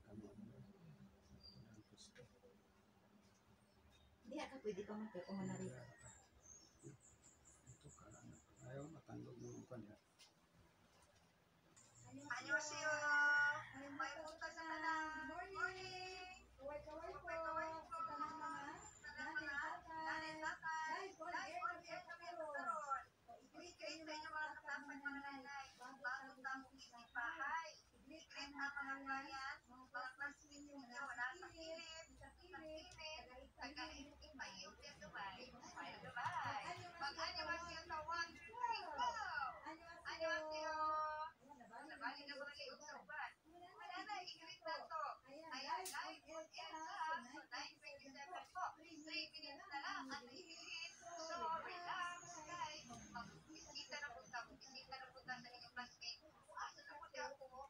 Hindi ka pwede ka magkakumanari. Ito ka lang. Ayaw matandog mo pa niya. Annyeonghaseyo. May punta sa tanan. Morning. Kaway-kaway po. Kaway po. Sa tanan mga nanay, Nanay, tatay. Live on Live air on kami air sa kami karon. karon. I-greet I-greet sa inyo mga kasama mga nanay. Bago tamong isip bahay. I-greet I-greet ang ang mga clients, clients, mga classmates ninyo wala sa kilid, sa sa kilid, kilid, taga-ipayong din Dubai. Smile Dubai. Mag-annyeonghaseyo sa 1, 2, 3, go! Annyeonghaseyo. Nabali na mga liog sa uban. Wala na, i-greet na to. Ayan, live on air ka. So, 9:27 po. 3 minutes na lang at ihilin. So, relax, guys. Mag-bisita na punta sa inyong classmate. Asa na punta ako mo?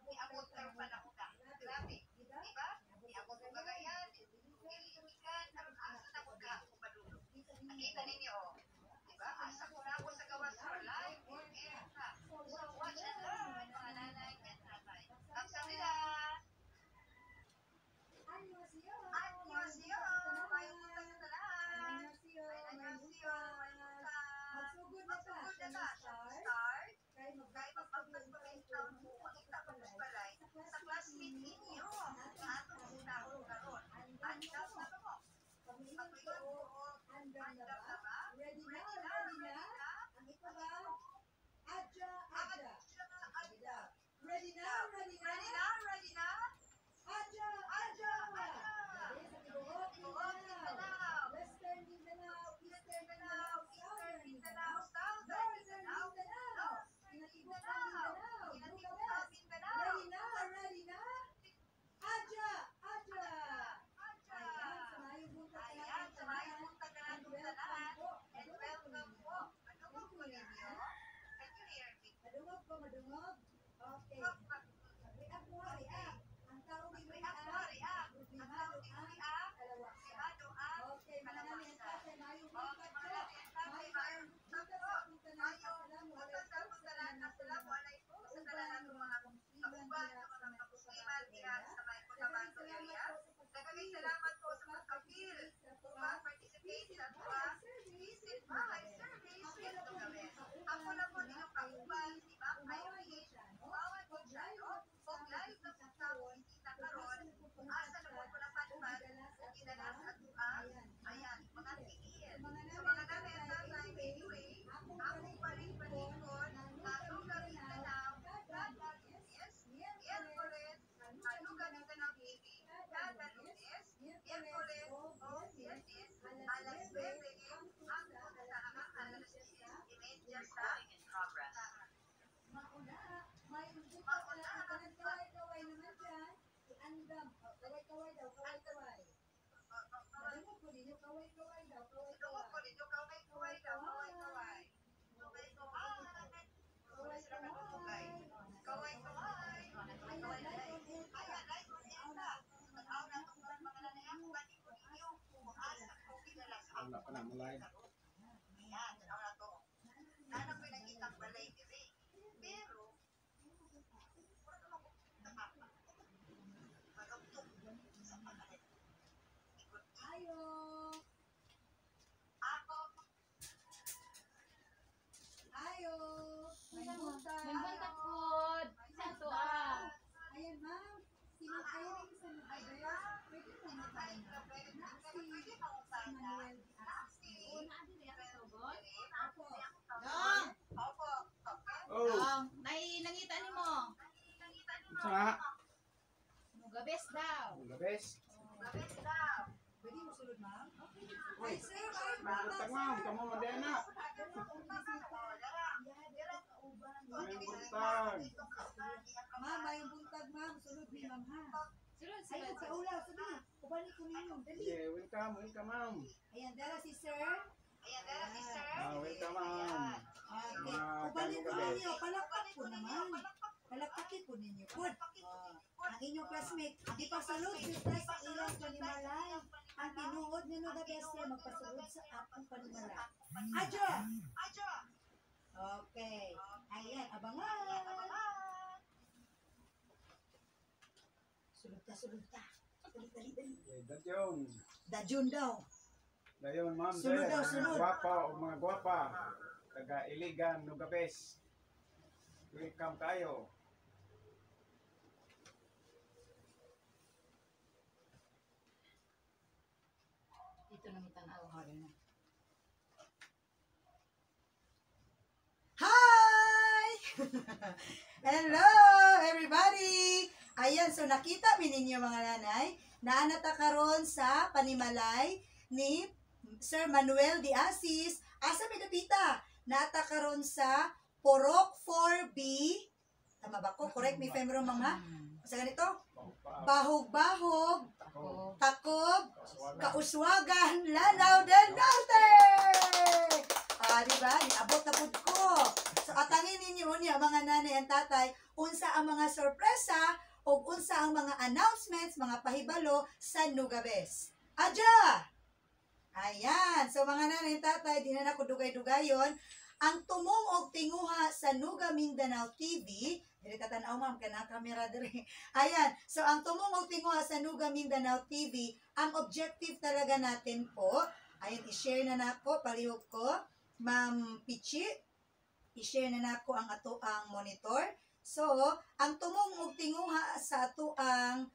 Iabot kayo panahon na. Grabe. Diba? Iabot ko kagayan. Ilikan. Asa na punta ako padulog. Nakita ninyo, oh. Diba? Asa ko na ako sa gawas mo. Live on air ka. So, watch and learn, mga nanay and tatay. Kamsahamnida. Annyeonghaseyo. May punta sa tanan. Annyeonghaseyo. Magsugod na ta. Start. Kaya magpagpas pa kayo taon mo. Makita pa mas balay sa classmate ninyo. Sa atong sinahon karon. Andam na ba mo? Paglingon mo. Andam na ba? Ready na? Ang ito ba? Adja. Ready na? Adja. Western Mindanao, Eastern Mindanao, Southern Mindanao, Inatibok ng Mindanao. Ready na? Adja. Ayan, Samayin punta ka natin sa lahat. And welcome po. Madungog po ninyo. Can you hear me? Madungog. Okay. React mo, react. Ang tawag din React. Ang tawag din react. Privado ang Okay, mga nanay at tatay, mayong Okay, mga nanay at tatay, mayong punta po. Mayong punta sa puntalan. Assalamualaikum sa tanan ng mga kauban, sa mga kamusliman diha sa may Cotabato area. Daghang salamat po sa pagkapil. Participate sa tuwa. Visit bahay service dito kami. Ako na po ninyong kauban, si Ma'am Irene. Bawat po siya, no? Kung live na po sa bisita karon, asa na po ko na panpan, kung ginalas at tuwa. Ayan, mga tigil. Sa mga nanay at tatay, anyway, ako balik-balikon, Haluga Mindanao, kada Lunes, Miyerkules, Haluga Mindanao TV, kada Lunes, Miyerkules, o Viernes, alas 9, hanggang sa alas 10:30 sa Mauna, kaway-kaway naman dyan. Iandam. Kaway-kaway daw, kaway-kaway. Madungog ko ninyo, kaway-kaway daw, Tungkol ko ninyo, kaway-kaway daw, kaway-kaway. Kaway-kaway. Kaway sila katutugay. Kaway-kaway. Kaway-kaway na dahil. Ayan, live on air na. Tag-aw na itong mga nanay ako, bati ko ninyo. Kung asa ko kinalas ako. Wala pa na live. Ayan, tag-aw na to. Nana ko nakitang balay diri. Pero, wala naman ko magagtog sa pagkalit. Ayo. Ako, May buntag. Pod. Sa to ah. Ayan, ma'am. Si Ma'am Irene sa Nagabes. Pwede po ay, magpaano. pwede pa kung saan na. Manuel Asasi. Una din ya sa bot. Opo. Dong. Opo. Oh! Dong, nangita nimo. Sa Mugabes daw. Gabes. Labes daw. Pwede mo sulod, ma'am? Ay, sir, Butang ma'am, kamu madena. May buntag. Ma'am, may buntag, ma'am. Sulod ni ma'am, ha? Sulod Ayun, sa ulaw, sabi. Kubalik ko ninyo. Dali. Yeah, welcome ma'am. Ayan, dala si sir. Ayan, dara si sir. Welcome ma'am. Okay. Kubalik ko ninyo. Palakpak po naman. Palakpakin po ninyo. Good. Ang inyong classmate, di pa sulod sa ilang panimalay. Ang tinuod nyo na sir, magpasulod sa akong panimalay. Adjo! Adjo! Okay. Ayan, abangan. Sulod ta, sulod ta. Sulod, dali, dali. Dayon. Dajun daw. Dayon, ma'am. Sunod sir. daw, Mga sunod. gwapa o mga gwapa. Taga Iligan, Nugabes. Welcome tayo. Dito na mitanaw. Hi! Hello, everybody! Ayan, so nakita mi ninyo mga nanay, naanata karon sa panimalay ni Sir Manuel de Asis. Asa mi dapita? Naata karon sa Porok 4B. Tama ba ko? Correct me if I'm wrong, mga. Sa ganito? Bahog-bahog, Ako. takob, kauswagan, Lanao del Norte! Diba? Niabot na pud ko. So, atangin ninyo niya, mga nanay and tatay, unsa ang mga sorpresa o unsa ang mga announcements, mga pahibalo sa Nugabes. Adya! Ayan. So, mga nanay and tatay, di na ako dugay-dugayon. Ang tumong og tinguha sa Nuga Mindanao TV, dili ka tanaw ma'am, kana kamera diri. Ayan. So, ang tumong og tinguha sa Nuga Mindanao TV, ang objective talaga natin po, ayan, i-share na nako, palihog ko, Ma'am Pichi, i-share na nako ang ato ang monitor. So, ang tumong og tinguha sa ato ang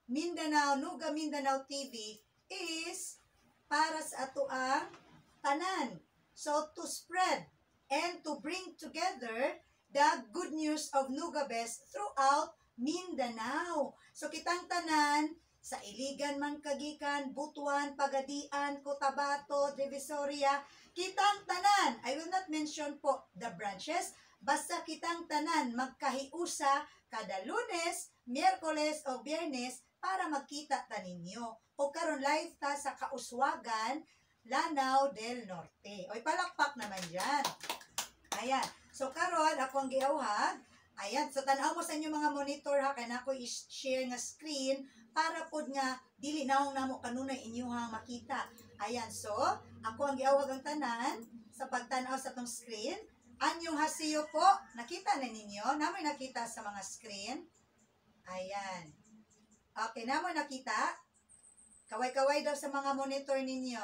Mindanao, Nuga Mindanao TV is para sa ato ang tanan. So, to spread and to bring together the good news of Nugabes throughout Mindanao. So, kitang tanan, sa Iligan man kagikan, Butuan, Pagadian, Cotabato, Divisoria, kitang tanan. I will not mention po the branches, basta kitang tanan magkahiusa kada Lunes, Miyerkules o Biyernes para magkita ta ninyo. O karon live ta sa Kauswagan, Lanao del Norte. Oy, palakpak naman dyan. Ayan. So, karon ako ang giawhag. Ayan. So, tanaw mo sa inyo mga monitor ha. Kaya na ako i-share nga screen para pod nga dili naong namo kanunay inyong makita. Ayan. So, ako ang giawhag ang tanan sa pagtanaw sa tong screen. Anyong hasiyo po. Nakita na ninyo? Namoy nakita sa mga screen. Ayan. Okay. Namoy nakita? Kaway-kaway daw sa mga monitor ninyo.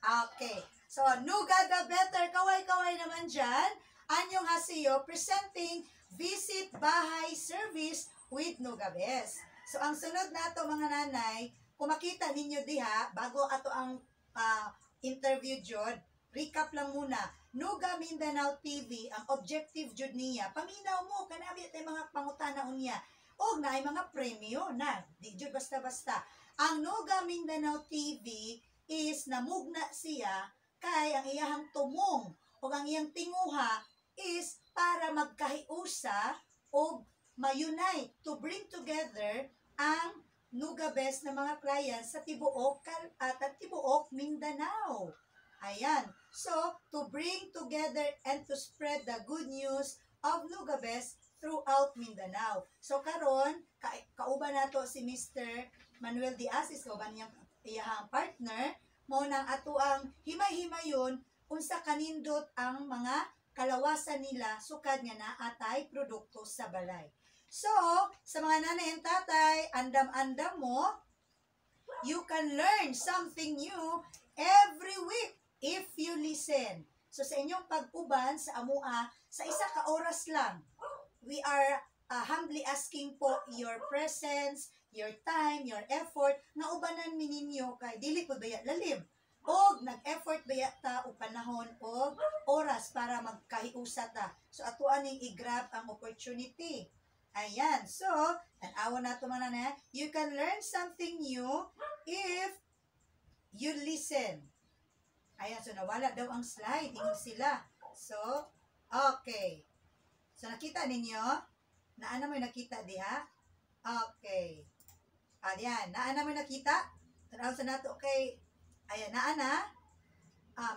Okay. So, Nuga the Better, kaway-kaway naman dyan. Anyong hasiyo, presenting Visit Bahay Service with Nugabes. So, ang sunod na to mga nanay, kung makita ninyo diha, bago ato ang interview jud, recap lang muna. Nuga Mindanao TV, ang objective jud niya, paminaw mo, kanabi tayo mga pangutana unya. O na ay mga premyo na, di jud basta-basta. Ang Nuga Mindanao TV is namugna siya kay ang iyahang tumong o ang iyang tinguha is para magkahiusa o ma-unite to bring together ang Nugabes na mga clients sa tibuok at tibuok Mindanao. Ayan. So, to bring together and to spread the good news of Nugabes throughout Mindanao. So, karon kauban nato si Mr. Manuel de Asis, kauban niyang iyahang partner, mo nang ato ang himay-himayon unsa kanindot ang mga kalawasan nila sukad nga naatay produkto sa balay. So, sa mga nanay and tatay, andam-andam mo, you can learn something new every week if you listen. So, sa inyong pag-uban sa amua, sa isa ka oras lang, we are humbly asking po your presence, your time, your effort, nga ubanan mi ninyo kay dili ko baya lalim. Og nag-effort baya ta og panahon og oras para magkahiusa ta. So ato aning i-grab ang opportunity. Ayan. So, tan-awon nato man na, you can learn something new if you listen. Ayan, so nawala daw ang slide, ingon sila. So, okay. So nakita ninyo? Naana mo nakita diha? Okay. Ayan, naana mo nakita? Tanaw sa nato kay ayan, naana?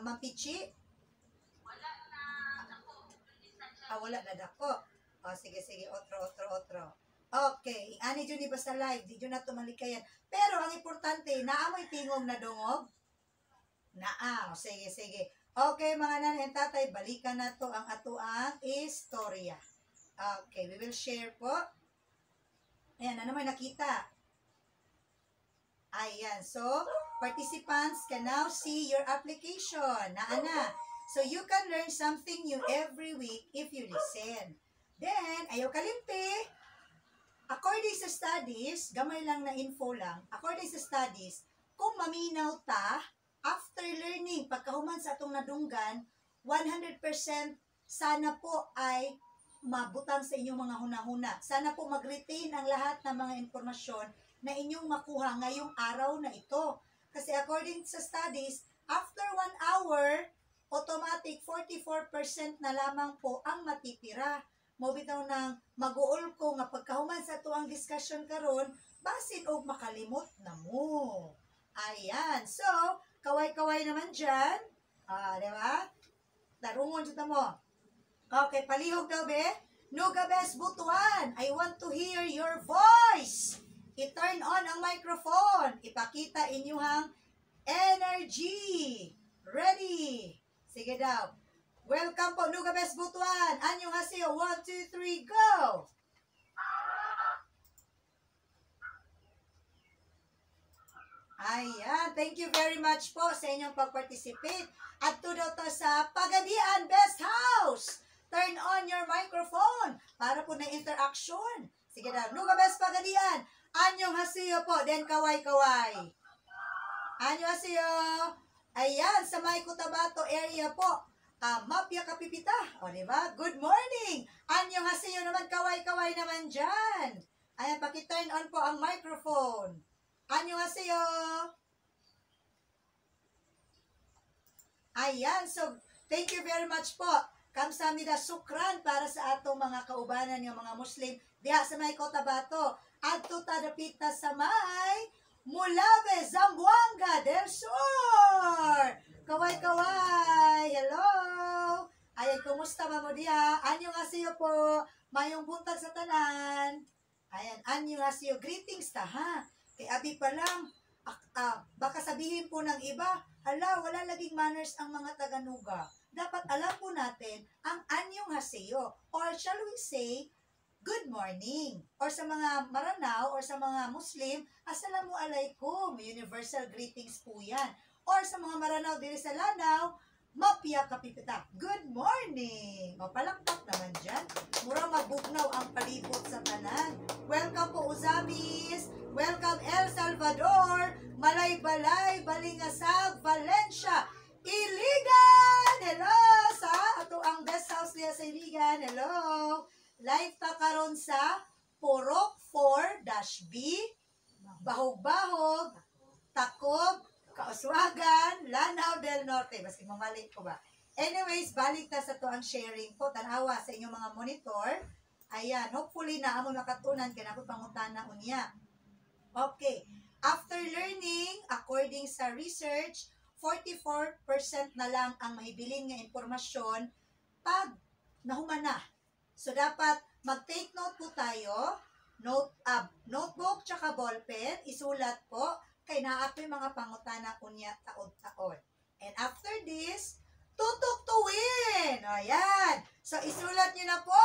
Ma'am Pichi? Wala na dako. Wala na dako. Sige, otro. Okay, ani dyan iba sa live, di dyan na tumalikayan. Pero ang importante, naamoy tingog na dungog? Sige. Okay, mga nanay and tatay, balikan na to ang ato ang istorya. Okay, we will share po. Ayan, ano may nakita? Ayan, so, participants can now see your application. Naana. So, you can learn something new every week if you listen. Then, ayaw kalimpi. According sa studies, gamay lang na info lang, according sa studies, kung maminaw ta, after learning, pagkahuman sa atong nadunggan, 100% sana po ay mabutang sa inyong mga hunahuna. Sana po mag-retain ang lahat ng mga impormasyon na inyong makuha ngayong araw na ito. Kasi according sa studies, after 1 hour, automatic 44% na lamang po ang matitira. Mobitaw ng mag-uol ko nga pagkahuman sa ito ang discussion karon, basin og makalimot na mo. Ayan. So, kaway-kaway naman dyan. Di ba? Tarungon dyan mo. Okay, palihog daw be. Nugabes Butuan, I want to hear your voice. I-turn on ang microphone. Ipakita inyong energy. Ready. Sige daw. Welcome po, Nugabes Butuan. Anyong hasiyo. 1, 2, 3, go! Ayan. Thank you very much po sa inyong pag-participate. At daw to sa Pagadian Best House. Turn on your microphone para po na interaction. Sige daw. Nugabes Pagadian. Anyong hasiyo po. Then kaway-kaway. Anyong hasiyo. Ayan. Sa May Cotabato area po. Mapia Kapipita. O, diba? Good morning! Anyong hasiyo naman, kaway-kaway naman dyan. Ayan, paki-turn on po ang microphone. Anyong hasiyo. Ayan, so, thank you very much po. Kamsamnida sukran para sa atong mga kaubanan ng mga Muslim diha sa May Cotabato. Adto tadapita sa May Mulabe, Zamboanga del Sur. Kaway-kaway. Hello. Ayan, kumusta ba mo diha? Anyong hasiyo po. Mayong buntag sa tanan. Ayan, anyong hasiyo. Greetings ta ha. Kay abi pa lang. Baka sabihin po ng iba, hala, wala laging manners ang mga Taganuga. Dapat alam po natin ang anyong hasiyo. Or shall we say, good morning. Or sa mga Maranao or sa mga Muslim, assalamualaikum. Universal greetings po yan. Or sa mga Maranao diri sa Lanao, Mapia Kapipita. Good morning. O, palakpak naman dyan. Mura mabugnaw ang palibot sa tanan. Welcome po Uzabis. Welcome El Salvador. Malay-balay, Balingasag, Valencia, Iligan. Hello sa ato ang guest house niya sa Iligan. Hello. Live pa karon sa Porok 4-B, Bahog-Bahog, Takob, Kauswagan, Lanao del Norte. Basta mamalik ko ba? Anyways, balik na sa to ang sharing po. Tanawa sa inyong mga monitor. Ayan, hopefully na amon makatunan kaya na po pangutana unya. Okay. After learning, according sa research, 44% na lang ang mahibilin nga impormasyon pag nahuman na. So, dapat mag-take note po tayo. Notebook tsaka ballpen. Isulat po. Kay naapoy mga pangutana kunya taon-taon. And after this, tutuktuin. Ayan. So, isulat nyo na po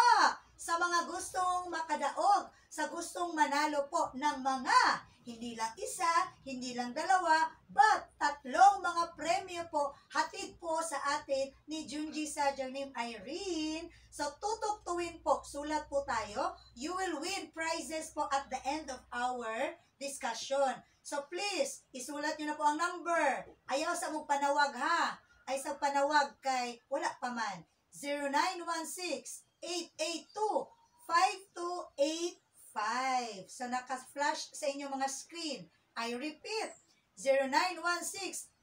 sa mga gustong makadaog, sa gustong manalo po ng mga, hindi lang isa, hindi lang dalawa, but 3 mga premyo po, hatid po sa atin ni Junji Sadyang name Irene. So, tutuktuin po. Sulat po tayo. You will win prizes po at the end of our discussion. So please, isulat nyo na po ang number. Ayaw sa mong panawag ha. Ay sa panawag kay wala pa man. 0916-882-5285. So naka-flash sa inyong mga screen. I repeat,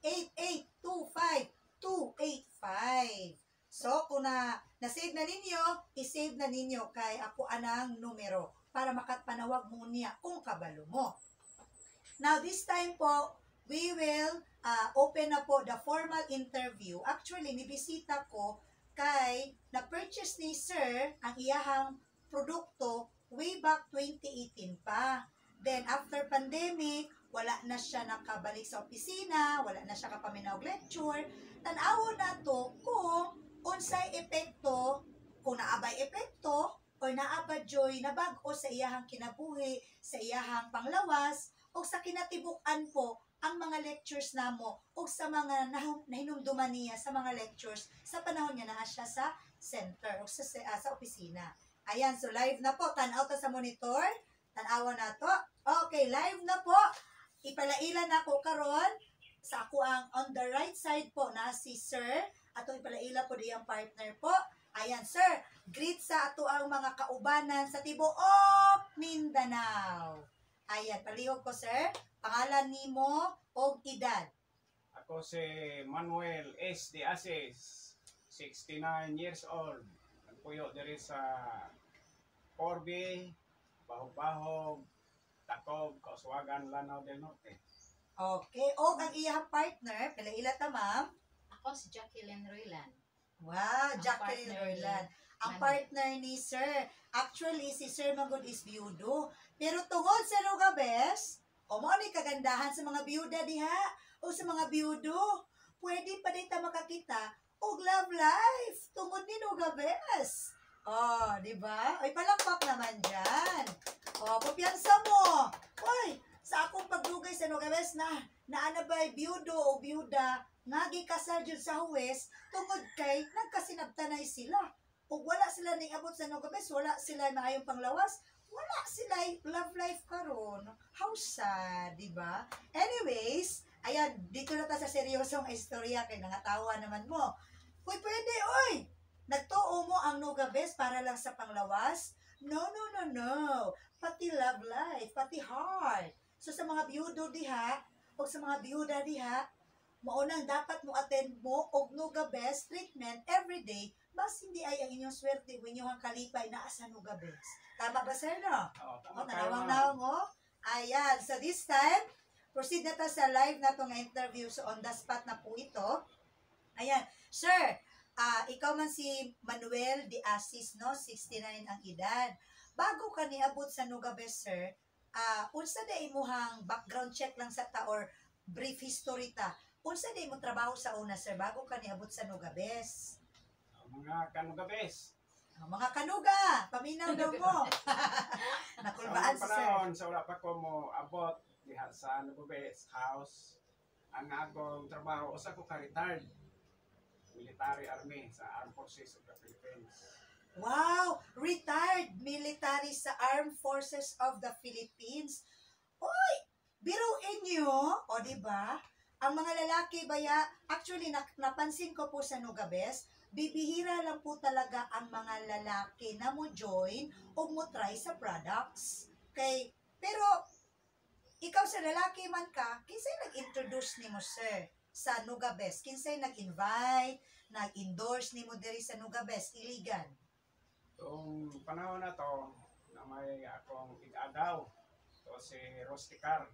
0916-8825-285. So kung na-save na ninyo, i-save na ninyo kay ako anang numero para makatpanawag mo niya kung kabalo mo. Now, this time po, we will open na po the formal interview. Actually, nibisita ko kay na-purchase ni Sir ang iyahang produkto way back 2018 pa. Then, after pandemic, wala na siya nakabalik sa opisina, wala na siya kapaminaw lecture. Tanawo na to kung unsay epekto, kung naabay epekto, o or naa ba joy na bag-o sa iyahang kinabuhi, sa iyahang panglawas, o sa kinatibuk-an po ang mga lectures namo o sa mga nahinumduman niya sa mga lectures sa panahon niya na siya sa center o sa opisina. Ayan, so live na po. Tanaw ta sa monitor. Tanawa na to. Okay, live na po. Ipalailan na ko karon sa ako ang on the right side po na si Sir. Ato ipalaila po diyang partner po. Ayan, Sir. Greet sa ato ang mga kaubanan sa tibuok Mindanao. Ayan, palihog ko, Sir. Pangalan nimo o edad? Ako si Manuel S. De Asis, 69 years old. Nagpuyo diri sa Corby, Bahog-Bahog, Tacob, Kauswagan, Lanao del Norte. Okay. O ang iyang partner, palaila ta, ma'am? Ako si Jacqueline Roylan. Wow, Ang Jacqueline partner ni Roylan. Ang Manuel. partner ni Sir. Actually, si Sir Magod is biyudo. Pero tungod sa Nugabes, o mo ni kagandahan sa mga biyuda diha, o sa mga biyudo, pwede pa din ta makakita og love life tungod ni Nugabes. Oh, di ba? Ay, palakpak naman dyan. Oh, kumpiyansa mo. Oy, sa akong pagdugay sa Nugabes na naana ba'y biyudo o biyuda, nga gikasal jud sa huwes, tungod kay nagkasinabtanay sila. Ug wala sila ning abot sa Nugabes, wala sila maayong panglawas, wala sila love life karon. How sad, di ba? Anyways, ayan, dito na ta sa seryosong istorya kay nangatawa naman mo. Uy, pwede, oy! Nagtuo mo ang Nugabes para lang sa panglawas? No, no, no, no. Pati love life, pati heart. So sa mga biyudo diha, o sa mga biyuda diha, maunang dapat mo attend mo og Nugabes treatment every day, mas hindi ay ang inyong swerte o inyong kalipay na sa Nugabes. Tama ba, sir, no? Oh, O, tama kayo, ma'am. nanawang-nawang, o. Ayan, so this time, proceed na ta sa live na itong interview. So on the spot na po ito. Ayan, sir, ikaw man si Manuel de Asis, no? 69 ang edad. Bago ka niabot sa Nugabes, sir, unsa na imuhang background check lang sa ta or brief history ta? Unsa na imong trabaho sa una, sir, bago ka niabot sa Nugabes? Mga Kanugabes. Mga kanuga, paminaw daw mo. Nakulbaan si Sa sir. panahon, sa wala pa ko mo abot diha sa Nugabes house, ang akong trabaho, usa ko ka-retired military army sa Armed Forces of the Philippines. Wow! Retired military sa Armed Forces of the Philippines. Uy! Biruin nyo, o diba? Ang mga lalaki baya, actually napansin ko po sa Nugabes, bibihira lang po talaga ang mga lalaki na mo join o mo try sa products. Pero, ikaw sa lalaki man ka, kinsay nag-introduce ni mo, sir, sa Nugabes? Kinsay nag-invite, nag-endorse ni mo diri sa Nugabes, Iligan? Noong panahon na to, na may akong ig-agaw, to si Rosticar,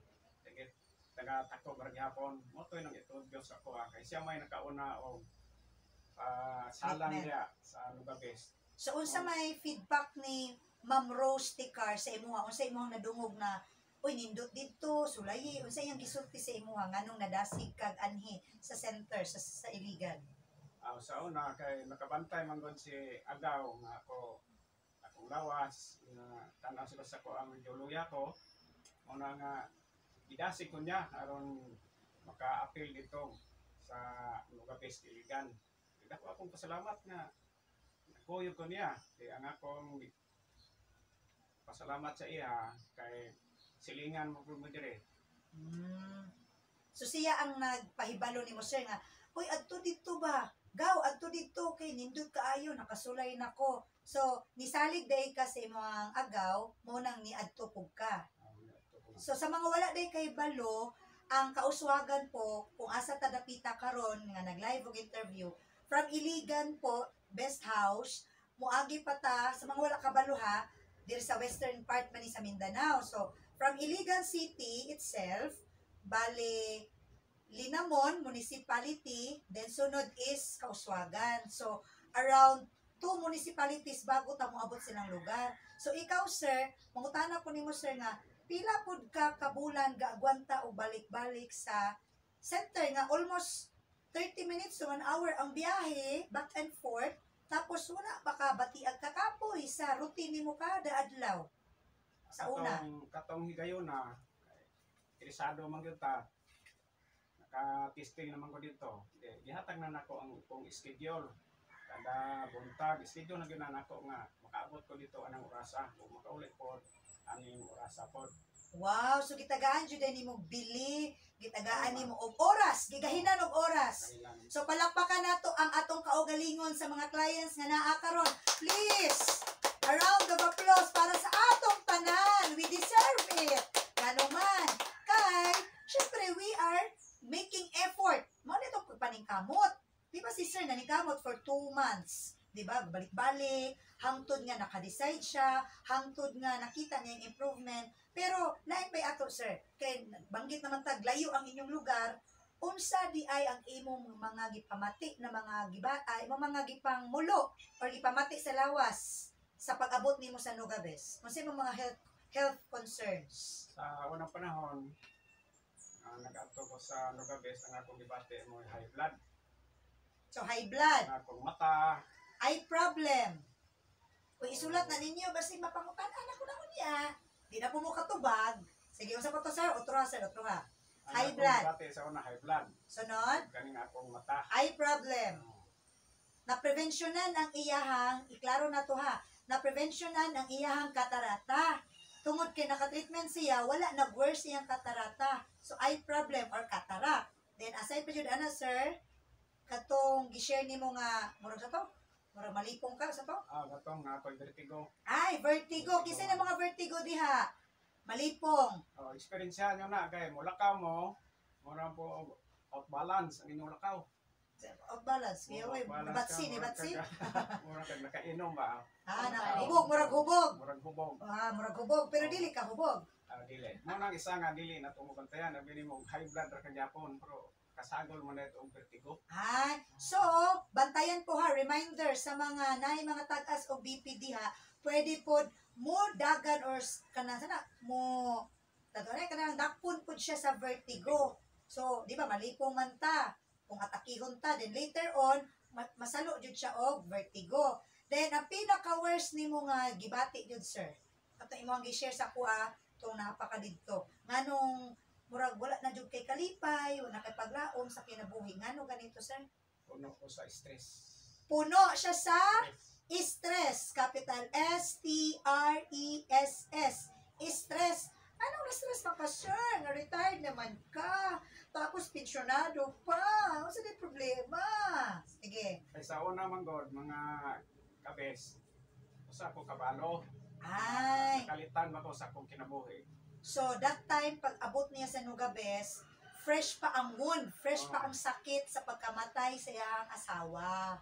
taga-Tacob Hapon, mo to nang itudyo sa ko, kay siya may nakauna og salang Treatment. niya sa Nugabes. So, unsa may feedback ni Ma'am Rose Ticar sa imuha? Unsa imuhang nadungog na, uy, nindot dito, sulayi, unsa iyang gisulti sa imuha, nganong nadasig kag anhi sa center, sa Iligan? Sa una, kay nakabantay man gud si Agaw, nga akong lawas, nga tanaw sila sa ko ang juluya ko, una nga, idasig ko niya, aron maka-appeal dito sa Nugabes, Iligan. Ako akong pasalamat nga nakuyog ko niya. Kaya ang akong pasalamat sa iya kay silingan mo po mo dire. So, siya ang nagpahibalo ni mo, sir, nga, uy, adto dito ba? Gaw, adto dito, kay nindot kaayo, nakasulay na ko. So, nisalig day ka sa imong agaw, mo nang ni adto pug ka. So, sa mga wala day kay balo, ang kauswagan po, kung asa tadapita karon nga nag-live og interview, from Iligan po, Best House, muagi pa ta, sa mga wala kabalo ha, diri sa western part man ni sa Mindanao. So, from Iligan City itself, bali, Linamon Municipality, then sunod is Kauswagan. So, around 2 municipalities bago ta moabot silang lugar. So, ikaw, sir, mangutana ko nimo, sir, nga, pila pud ka kabulan gaagwanta o balik-balik sa center nga almost 30 minutes to 1 hour ang biyahe back and forth Tapos wala baka batiag ka kapoy sa routine nimo kada adlaw. Sa una. Katong higayon na, interesado man gyud ta. Naka-testing naman ko dito. Gihatag na nako ang kong schedule. Kada buntag, schedule na gyud na nako nga makaabot ko dito anang orasa. Kung makaulit po, aning orasa po. Wow, so gitagaan jud nimo bili, gitagaan nimo og oras, gigahinan og oras. Kailan. So palakpakan nato ang atong kaugalingon sa mga clients nga naa karon. Please, a round of applause para sa atong tanan. We deserve it. Ngano man, kay syempre we are making effort. Mo nito pagpaningkamot. Di ba si Sir naningkamot for 2 months? Di ba? Balik-balik, hangtod nga naka-decide siya, hangtod nga nakita niya yung improvement. Pero lain pa ato, Sir. Kay banggit naman tag layo ang inyong lugar, unsa di ay ang imong mga gipamati na mga mga gipang mulo or gipamati sa lawas sa pag-abot nimo sa Nogabes. Unsa imong mga health concerns? Sa unang panahon, nag-ato ko sa Nogabes, ang akong gibate mo high blood. So high blood, Ang akong mata, eye problem. Kung isulat na ninyo, basta mapangutan, anak ko na ko niya. Di na po mo katubag. Sige, usa pa to, Sir. Otro ha, Sir. Otro ha. ang High akong blood. gibate sa una high blood. Sunod, Ganing akong mata. eye problem. Na-prevensyonan ang iyahang, iklaro na to ha, na-prevensyonan ang iyahang katarata. Tungod kay naka-treatment siya, wala nag-worse iyang katarata. So, eye problem or cataract. Then, aside pa yun, Sir, katong gishare nimo nga, murag sa to? Murag malipong ka sa to? Gatong nga ako'y vertigo. Ay, vertigo. Kasi na mga vertigo diha. Malipong. Experience nyo na, kay mulakaw mo, mura po out balance ang inyong lakaw. Out balance. Kaya, Out oy, balance batsi ka, ni batsi. Mura kag nakainom ba? Hubog, murag hubog. Murag bubog. Murag hubog. Pero dili ka hubog. Dili. Mo nang isa nga dili na tumubantayan, nabili mo high blood ra kanyapon, pero kasagol mo na itong vertigo. So, bantayan po ha, reminder sa mga naay mga tag-as o BPD ha, pwede po mo dagan or kana sana mo tadore kanang dakpon po siya sa vertigo. So, di ba malipong man ta kung atakihon ta, then later on masalo jud siya og vertigo. Then ang pinaka-worst nimo nga gibati jud, Sir. Ato imong gi-share sa kuha tong napaka didto. Nganong murag wala na jud kay kalipay, wala kay paglaom sa kinabuhi. Ngano ganito, Sir? Puno ko sa stress. Puno siya sa stress. Capital S-T-R-E-S-S. Stress. Anong na-stress pa ka, Sir? Na-retired naman ka. Tapos pensionado pa. Ano sa di problema? Sige. Kay sa una man god, mga kabes, usa ko kabalo, Ay. kalitan ba ko sa akong kinabuhi. So, that time, pag abot niya sa Nogabes, fresh pa ang wound, fresh pa ang sakit sa pagkamatay sa iyang asawa.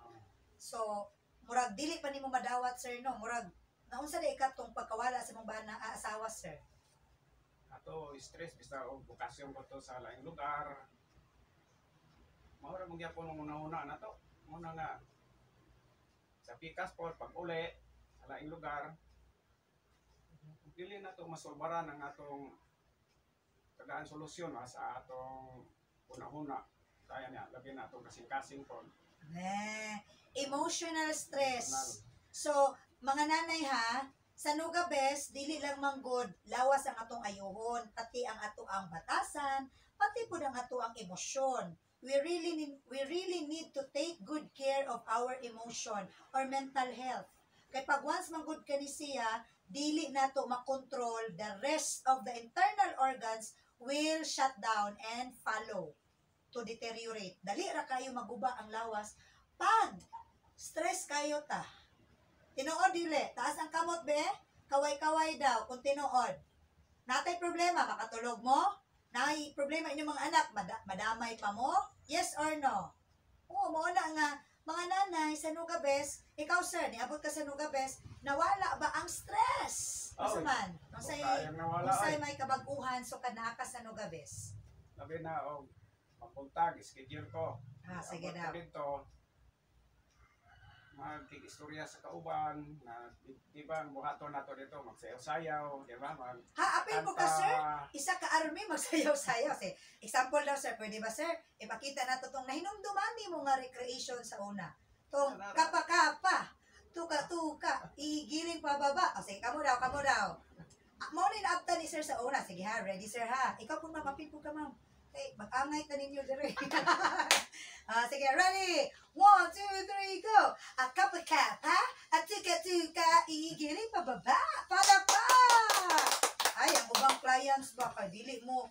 So, murag dili pa nimo madawat, Sir, no? Murag, naunsa na ikatong pagkawala sa mong asawa, Sir? Ato stress basta og bukasyon ko to sa laing lugar. Mao ra mong gyapon mo una na to. Muna nga sa pikas po pag uli sa laing lugar. Dili na to masolbaran ang atong tagaan solusyon sa atong una-una. Kaya niya, labi na atong kasing-kasing po. Emotional stress. So, mga nanay ha, sa Nogabes, dili lang manggod, lawas ang atong ayuhon, pati ang ato ang batasan, pati po ang ato ang emosyon. We really need to take good care of our emotion or mental health. Kay pag once manggod ka ni siya, dili nato makontrol, the rest of the internal organs will shut down and follow to deteriorate. Dali ra kayo maguba ang lawas pag stress kayo ta. Tinuod dili, taas ang kamot be, kaway-kaway daw kung tinuod. Natay problema, makatulog mo? Nay problema inyong mga anak, madamay pa mo? Yes or no? Oo, mo na nga, mga nanay sa Nogabes, ikaw sir, niabot ka sa Nogabes, nawala ba ang stress? Masa man? Unsay may kabaguhan so kanaka sa Nogabes? Labi na og mapuntag, schedule ko. Sige daw. Dito, magkikistorya sa kauban, na di ba ang buhaton nato dito, magsayaw-sayaw, di ba? Apil po ka sir, isa ka army, magsayaw-sayaw. Example daw sir, pwede ba sir? Ipakita nato itong nahinumduman mo nga recreation sa una. Tong kapa-kapa. Tuka-tuka. Igiling pababa. O, sige, kamo daw, kamo daw. Mo ni naabta ni sir sa una. Sige ha, ready sir ha. Ikaw po ma'am, apil po ka ma'am. Okay, mag-angay ta ninyo dire. Sige, ready? 1, 2, 3, go! A kapa-kapa, a tuka-tuka, igiling pababa. Palapa! Ay, ang ubang clients ba kay dili mo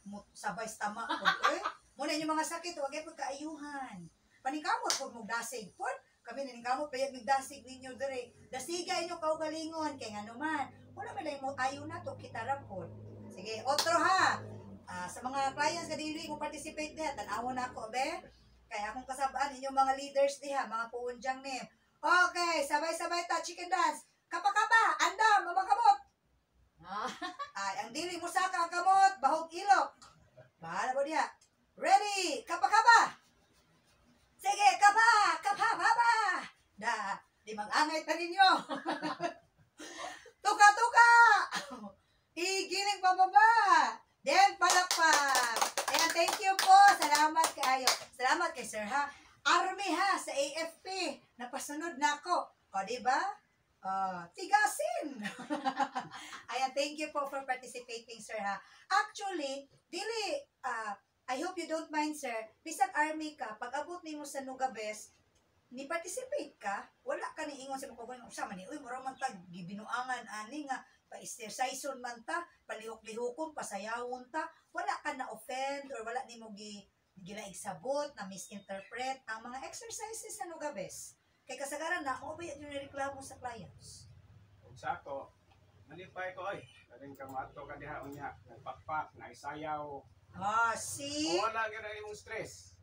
mo sabay tama ko eh. Muna yung mga sakit, wag ay pagkaayuhan. Paningkamot po mo dasig po. Kami naningkamot pa yung dasig ninyo dire. Dasiga inyo kaugalingon kay nga naman. Wala man lang mo ayo na to kita ra po. Sige, otro ha. Sa mga clients na dili mo participate diha, tan-awon na ako be. Kaya akong kasabaan inyong mga leaders diha, mga puunjang name. Okay, sabay-sabay ta chicken dance. Kapa-kapa, andam, mamakamot. Ay, ang dili mo saka ang kamot, bahog ilok. Bahala mo diha. Ready, kapa-kapa. Sige, kapa, kapa-kapa. Di mag-angay pa ninyo. Tuka-tuka. Igiling pababa. Then, palakpak. Ayan, thank you po. Salamat kayo. Salamat kay Sir ha. Army ha, sa AFP. Napasunod na ako. O, diba? Tigasin. Ayan, thank you po for participating, Sir ha. Actually, dili, I hope you don't mind, Sir. Bisag Army ka, pag abot ni mo sa Nugabes, ni participate ka, wala ka ni ingon sa mga kukunin. Usama ni, uy, mura man tag, gibinuangan, ani nga, pa-exerciseon man ta, palihok-lihokon, pasayawon ta, wala ka na offend or wala ni mo ginaigsabot na misinterpret ang mga exercises sa Nugabes. Kay kasagaran na, ako ba yung reklamo sa clients? Kung sa ako, nalipay ko ay. Daling ka mato ka diha unya, nagpakpak, naisayaw. See? O wala gyud imong stress.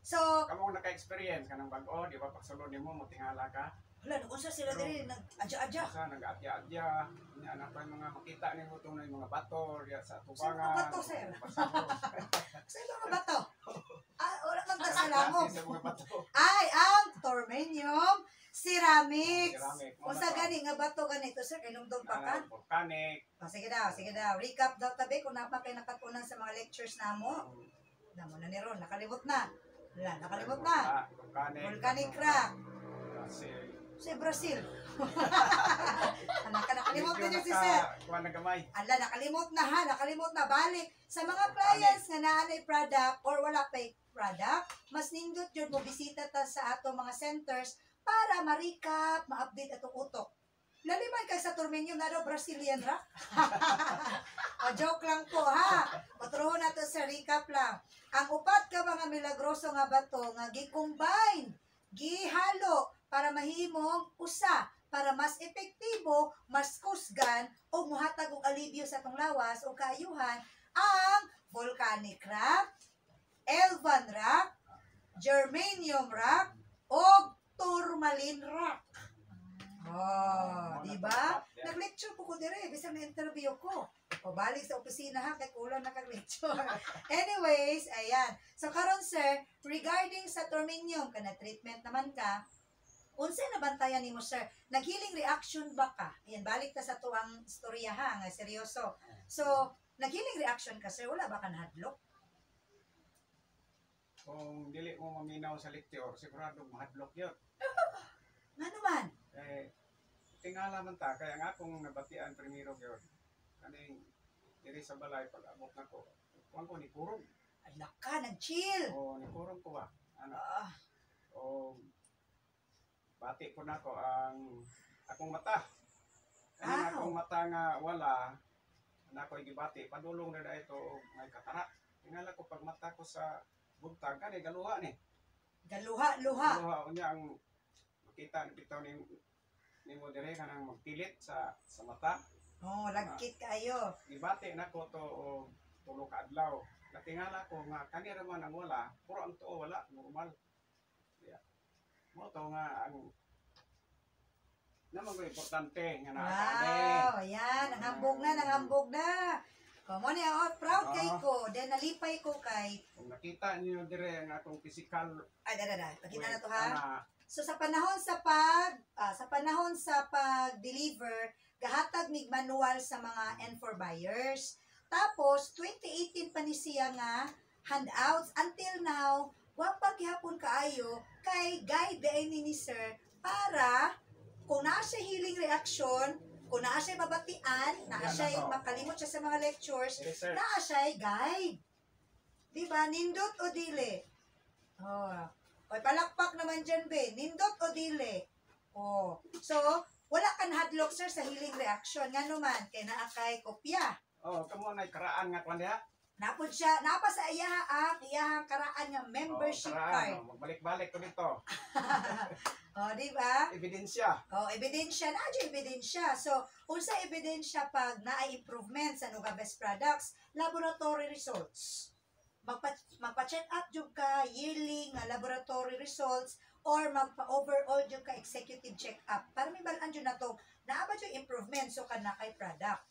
So, Kamo naka-experience ka ng bag-o, di ba pagsulod nimo mo tingala ka. wala, nung sila din, nag-adya-adya. Sa nag-atya-atya, anak pa yung mga makita nimo tunay mga bato diya sa Sino tubangan. mga bato, sir? Pasabog. Sa mga bato. Wala kang kasalamog. Sa mga bato. Ay, ang Tormenium ceramics. Ceramic. O sa gani nga bato ganito, sir, inumdum pa ka? Volcanic. Sige daw, sige daw. Recap daw tabi kung napa kayo nakatunan sa mga lectures na mo. Damo na ni Ron, nakalimot na. Wala, nakalimot na. Volcanic rock. Brazil. Si Brazil. Nakalimot na niyo si sir. Kuha na gamay. Ala, nakalimot na ha, nakalimot na. Balik. Sa mga clients nga naanay product or wala pa product, mas nindot yun mo bisita ta sa ato mga centers para ma-recap, ma-update atong utok. Laliman kay sa Tormenium na daw Brazilian rock. Joke lang po ha. Patruho na to sa recap lang. Ang upat ka mga milagroso nga bato nga gi-combine, gihalo para mahimong usa para mas epektibo, mas kusgan o muhatag og alibyo sa atong lawas o kaayuhan ang volcanic rock, Elvan rock, germanium rock o tourmaline rock. Di ba? Nag-lecture po ko dire, bisang na-interview ko. O balik sa opisina ha, kay kulang naka-lecture. Anyways, ayan. So karon sir, regarding sa tormenium, kana treatment naman ka, unsay nabantayan nimo sir? Nag-healing reaction ba ka? Ayan, balik ta sa tuwang istorya ha, nga seryoso. So, nag-healing reaction ka sir, wala ba ka nahadlok? Kung dili mo maminaw sa lecture, sigurado mahadlok yun. Nga naman. Tingala man ta, kaya nga akong nabatian primero yun. Kaning, diri sa balay, pag abot na ko, kuwan ko ni kurong. Ala ka, nag-chill. O, ni kurong ko ba? Ano? Ah, O, bati ko na ko ang akong mata. Kaning akong mata nga wala, na ko igibati, padulong na ito may katara. Tingala ko pag mata ko sa buntag, kani galuha ni. galuha, luha. Galuha, unya ang makita bitaw ni mo dire kanang magpilit sa mata. Oh, lagkit kayo. Gibati na ko to og tulo ka adlaw. Natingala ko nga kani ra man ang wala, puro ang tuo wala, normal. Yeah. Mo to nga ang naman ko importante nga na Wow, ayan, nanghambog na. Come on, proud kay ko. Then nalipay ko kay, kung nakita niyo dire ang atong physical pakita na to ha. So sa panahon sa pag-deliver, gahatag mig manual sa mga N4 buyers. Tapos 2018 pa ni siya nga handouts until now wa paghihapon kaayo kay guide ay ni sir para kung naa siya healing reaction, kung naa siya babatian, naa Yan siya ako. makalimot siya sa mga lectures, Research. naa siya guide. Diba? Nindot o dili? Oh. Oy, palakpak naman dyan, be. Nindot o dili? Oh. So, wala ka hadlock, sir, sa healing reaction. Nga naman, kay naa kay kopya. Oh, kamo na karaan nga kwan diha. Napod siya, napa sa iyahang karaan nga membership card. Magbalik-balik ko dito. Oh, di ba? Ebidensya. Oh, ebidensya na ebidensya. So, unsa ebidensya pag naay improvement sa Nugabes products, laboratory results. Magpa-check up jud ka yearly nga laboratory results or magpa-overall jud ka executive check up para may balaan jud nato naa ba jud improvement so kana kay product.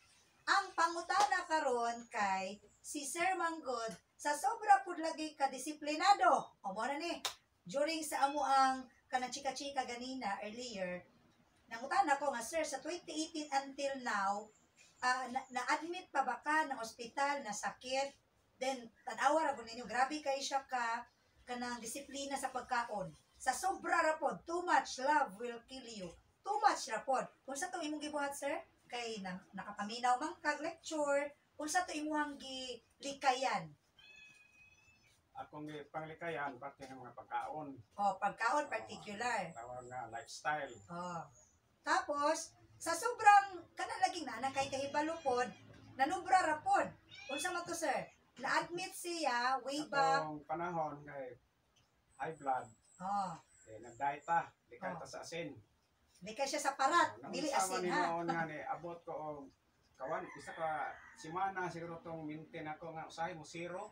Ang pangutana karon kay si Sir Manggod sa sobra pud lagi ka disiplinado. O mo na ni during sa amo ang kanang chika-chika ganina earlier. Nangutana ko nga sir sa 2018 until now na-admit pa ba ka ng ospital na sakit? Then, tanawa ra po ninyo, grabe kayo siya kanang disiplina sa pagkaon. Sa sobra ra pod, too much love will kill you. Too much ra pod. Kung sa to imong gibuhat, sir, kay nakapaminaw man kag lecture, kung sa to imong gilikayan. Akong panglikayan, pati ng mga pagkaon. O, pagkaon particular. Tawag nga lifestyle. O. Tapos, sa sobrang, kanalaging na kay kahibalo pod, nanubra ra pod. Kung sa mo to, sir, na-admit siya way back. Atong panahon kay high blood, Oh, nag-diet ta, di ka ta sa asin. di ka siya sa parat, dili asin ni ha. noon nga ni abot ko og kawan isa ka simana siguro tong maintain ako nga usahay mo zero.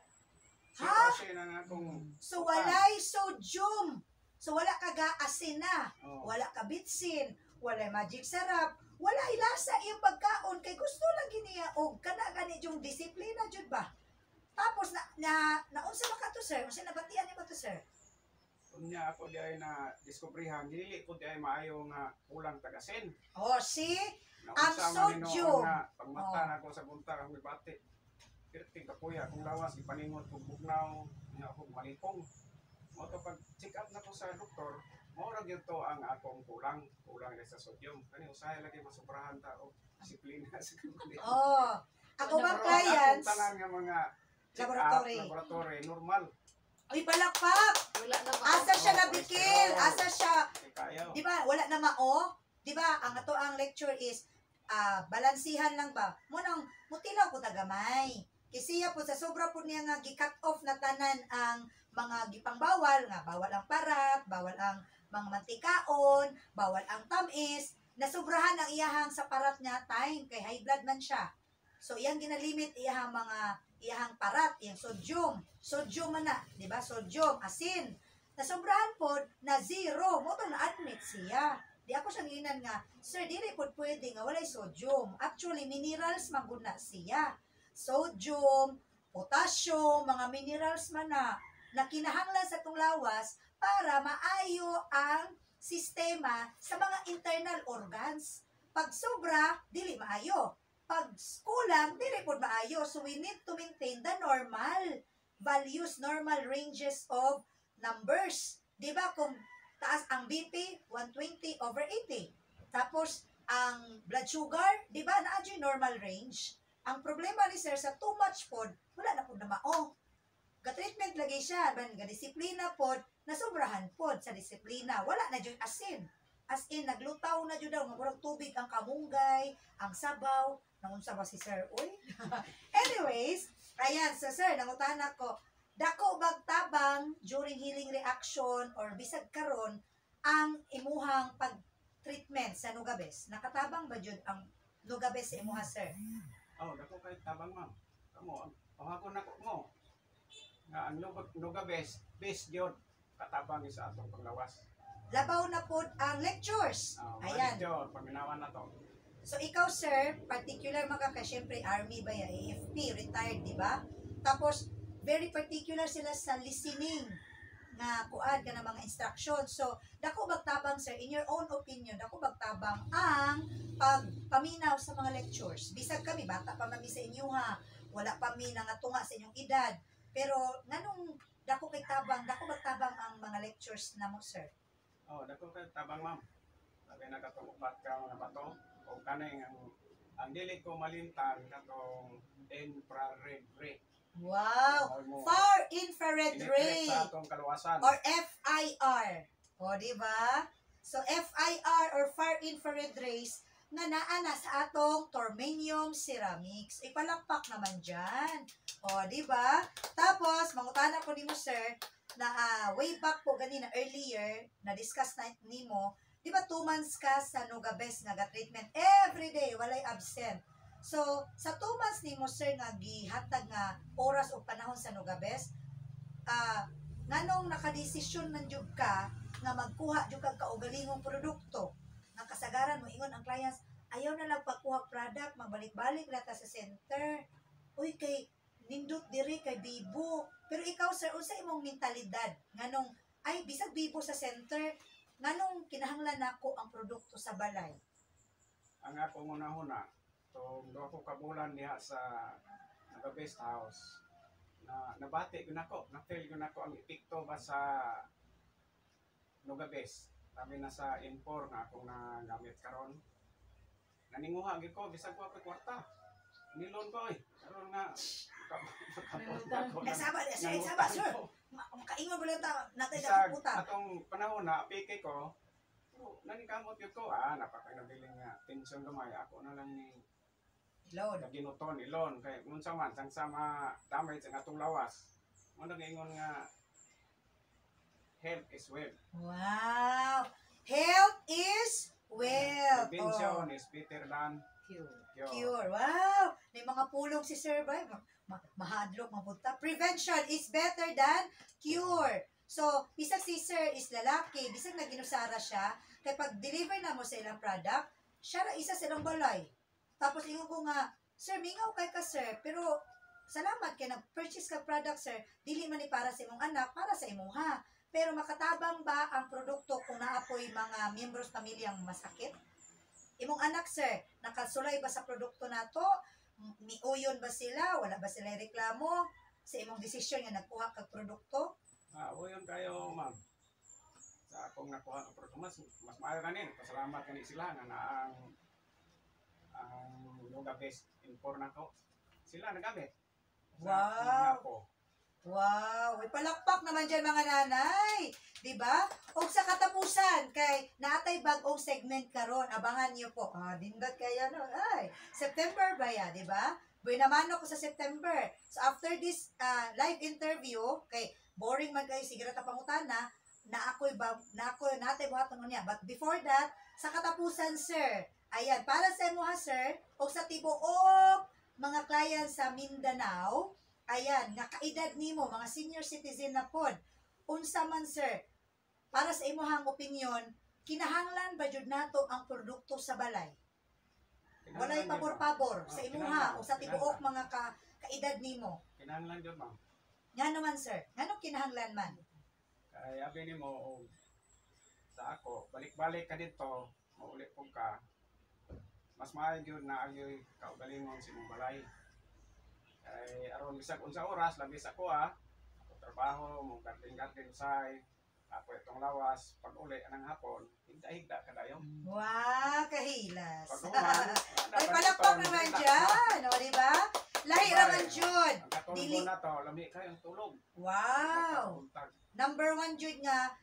Zero Ha? asin ang akong So walay sodium. So wala ka ga-asin na. oh, Wala ka bitsin, wala magic sarap, wala ilasa iyang pagkaon kay gusto lagi niya og kana gani yung disiplina jud ba. Tapos naunsa ba ka to sir? Unsa nabatian ni ba to sir? unya ako di ay na diskubrihan dili ko di ay maayo nga kulang tag-asin. Oh, see? Naunsa Ang man ni sodium. noon nga pagmata Oh. na ako sa buntag ang bati. Pirting kapuya kung lawas ipaningot kung bugnaw nya ako malikong. Mo to pag check up na ko sa doktor, mao ra gyud to ang akong kulang na sa sodium. Kani usahay lagi masubrahan ta og disiplina sa kundi. Oh. Ako bang Pero ang clients? akong tanan nga mga check Laboratory. up, laboratory, normal. Uy, palakpak! Wala na Asa siya Oh, nabikil? Asa siya Di kayo. di ba wala na mao, di ba ang ato ang lecture is balansihan lang ba mo nang mutilaw ko tagamay kisiya po sa sobra po niya nga gi-cut off na tanan ang mga gipangbawal nga bawal ang parat, bawal ang mga mantikaon, bawal ang tamis, nasobrahan ang iyahang sa parat niya time kay high blood man siya. So iyang ginalimit iyahang iyahang parat, iyang sodium man na, di ba? Sodium, asin. Nasobrahan pod na zero, mo to na-admit siya. Di ako siya nginan nga, sir, dili pod pwede nga walay sodium. Actually, minerals maguna siya. Sodium, potassium, mga minerals man na kinahanglan sa itong lawas para maayo ang sistema sa mga internal organs. Pag sobra, dili maayo. Pag kulang, dili pod maayo. So we need to maintain the normal values, normal ranges of numbers. Di ba kung taas ang BP, 120/80. Tapos, ang blood sugar, di ba, na-adyo normal range. Ang problema ni sir, sa too much pod, wala na pod na mao. Ga-treatment lagi siya, ga-disiplina pod, nasobrahan pod sa disiplina. Wala na dyan asin. As in, naglutaw na dyan daw, murag tubig ang kamunggay, ang sabaw, nangunsa ba si sir? Uy. Anyways, ayan, so sir, nangutahan ako, dako bagtabang during healing reaction or bisag karon ang imuhang pag-treatment sa Nugabes. Nakatabang ba dyan ang Nugabes sa imuha, sir? Oh, dako kay tabang ma'am. Kamo, pangako na ko mo. Nga ang Nugabes, best gyud katabang sa atong panglawas. Labaw na po ang lectures. Ayan. Ayan. Paminawan na to. So, ikaw, sir, particular maka ka, syempre, Army ba ya, AFP, retired, di ba? Tapos, very particular sila sa listening nga kuan ka ng mga instructions. So, dako bagtabang, sir, in your own opinion, dako bagtabang ang pagpaminaw sa mga lectures. Bisag kami, bata pa mami sa inyo ha, wala pa mi nangatunga sa inyong edad. Pero, nganong dako kay tabang, dako magtabang ang mga lectures na mo, sir. Oh, dako kay tabang ma'am. Sabi nakatupat ka mga bato. O kaneng ang dili ko malintang katong infrared ray. Wow! Far infrared ray. Sa atong kaluwasan. Or FIR. O, di ba? So, FIR or far infrared rays na naana sa atong Tormenium ceramics. Ipalakpak naman dyan. O, di ba? Tapos, mangutana ko ni mo, sir, na way back po ganina earlier, na-discuss na nimo, di ba 2 months ka sa Nugabes nga treatment every day, walay absent. So, sa 2 months nimo, sir, nga gihatag nga oras o panahon sa Nugabes, nganong nakadesisyon man jud ka nga magkuha jud kag kaugalingong produkto nga kasagaran mo ingon ang clients ayaw na lang pagkuha product magbalik-balik na ta sa center uy kay nindot diri kay bibo pero ikaw sir unsa imong mentalidad nganong ay bisag bibo sa center nganong kinahanglan nako ang produkto sa balay Ang ako muna-huna, so do ako kabulan niya sa Nugabes House. Nabati ko nako, na-feel ko nako ang epekto ba sa Nugabes. Kami na sa impor nga akong nagamit karon. Naninguha gid ko bisag ko ako kwarta. Nilon ko karon nga Nasaba sir. Makaingon ba lang ta natay sa na puta. atong panahon na piki ko. Nanikamot yun ko, napakabiling nga tensyon gamay. Ako na lang ni Load. ginuton ilon kay unsa man sang sama damay sa atong lawas mo ingon nga health is wealth. Wow. Health is wealth. Prevention is better than Cure. Cure. Wow. May mga pulong si Sir Bay. Mahadlok, mabuta. Prevention is better than cure. So, bisag si Sir is lalaki, bisag naginusara siya, kay pag deliver na mo sa ilang product, siya ra isa sa ilang balay. Tapos ingon ko nga, Sir, mingaw kay ka Sir, pero salamat kay nag-purchase ka product Sir, dili man ni para sa imong anak, para sa imong ha. Pero makatabang ba ang produkto kung naapoy mga miyembros pamilyang masakit? Imong anak Sir, nakasulay ba sa produkto nato? Miuyon ba sila? Wala ba sila reklamo sa imong desisyon nga nagkuha kag produkto? uyon kayo ma'am. Sa akong nakuha ng produkto mas maayo kanin. Pasalamat kani sila nga na ang Nugabes impor nako. Sila nagamit. Wow. Wow, palakpak naman dyan mga nanay. Diba? O sa katapusan, kay natay bagong segment karon abangan niyo po. Dindot kayo no. Ay, September ba ya, diba? Buhay naman ako sa September. So after this live interview, kay boring man kayo, sige ta pangutana, natay buhaton niya. But before that, sa katapusan, sir, ayan, para sa imo ha, sir, o sa tibuok mga clients sa Mindanao, ayan, nakaedad nimo mga senior citizen na pod. Unsa man sir, para sa imong opinion, kinahanglan ba jud nato ang produkto sa balay? Walay pabor-pabor sa imuha o sa tibuok mga kaedad nimo. Kinahanglan jud ma'am. Ngano man sir? Ngano kinahanglan man? Kay abi nimo sa ako, balik-balik ka dito, mauli po ka. Mas maayo jud na ayoy kaugalingon sa imong balay. Kay aron bisag unsa oras labi sa kuha, ako trabaho, mo garden say, ako itong lawas, pag uli anang hapon, higda-higda kadayo. Wow, kahilas. Pag uman, Ay, palakpak naman dyan, o diba? Lahi raman jud. Ang katulog na to, lami kayong tulog. Wow. Number 1 jud nga,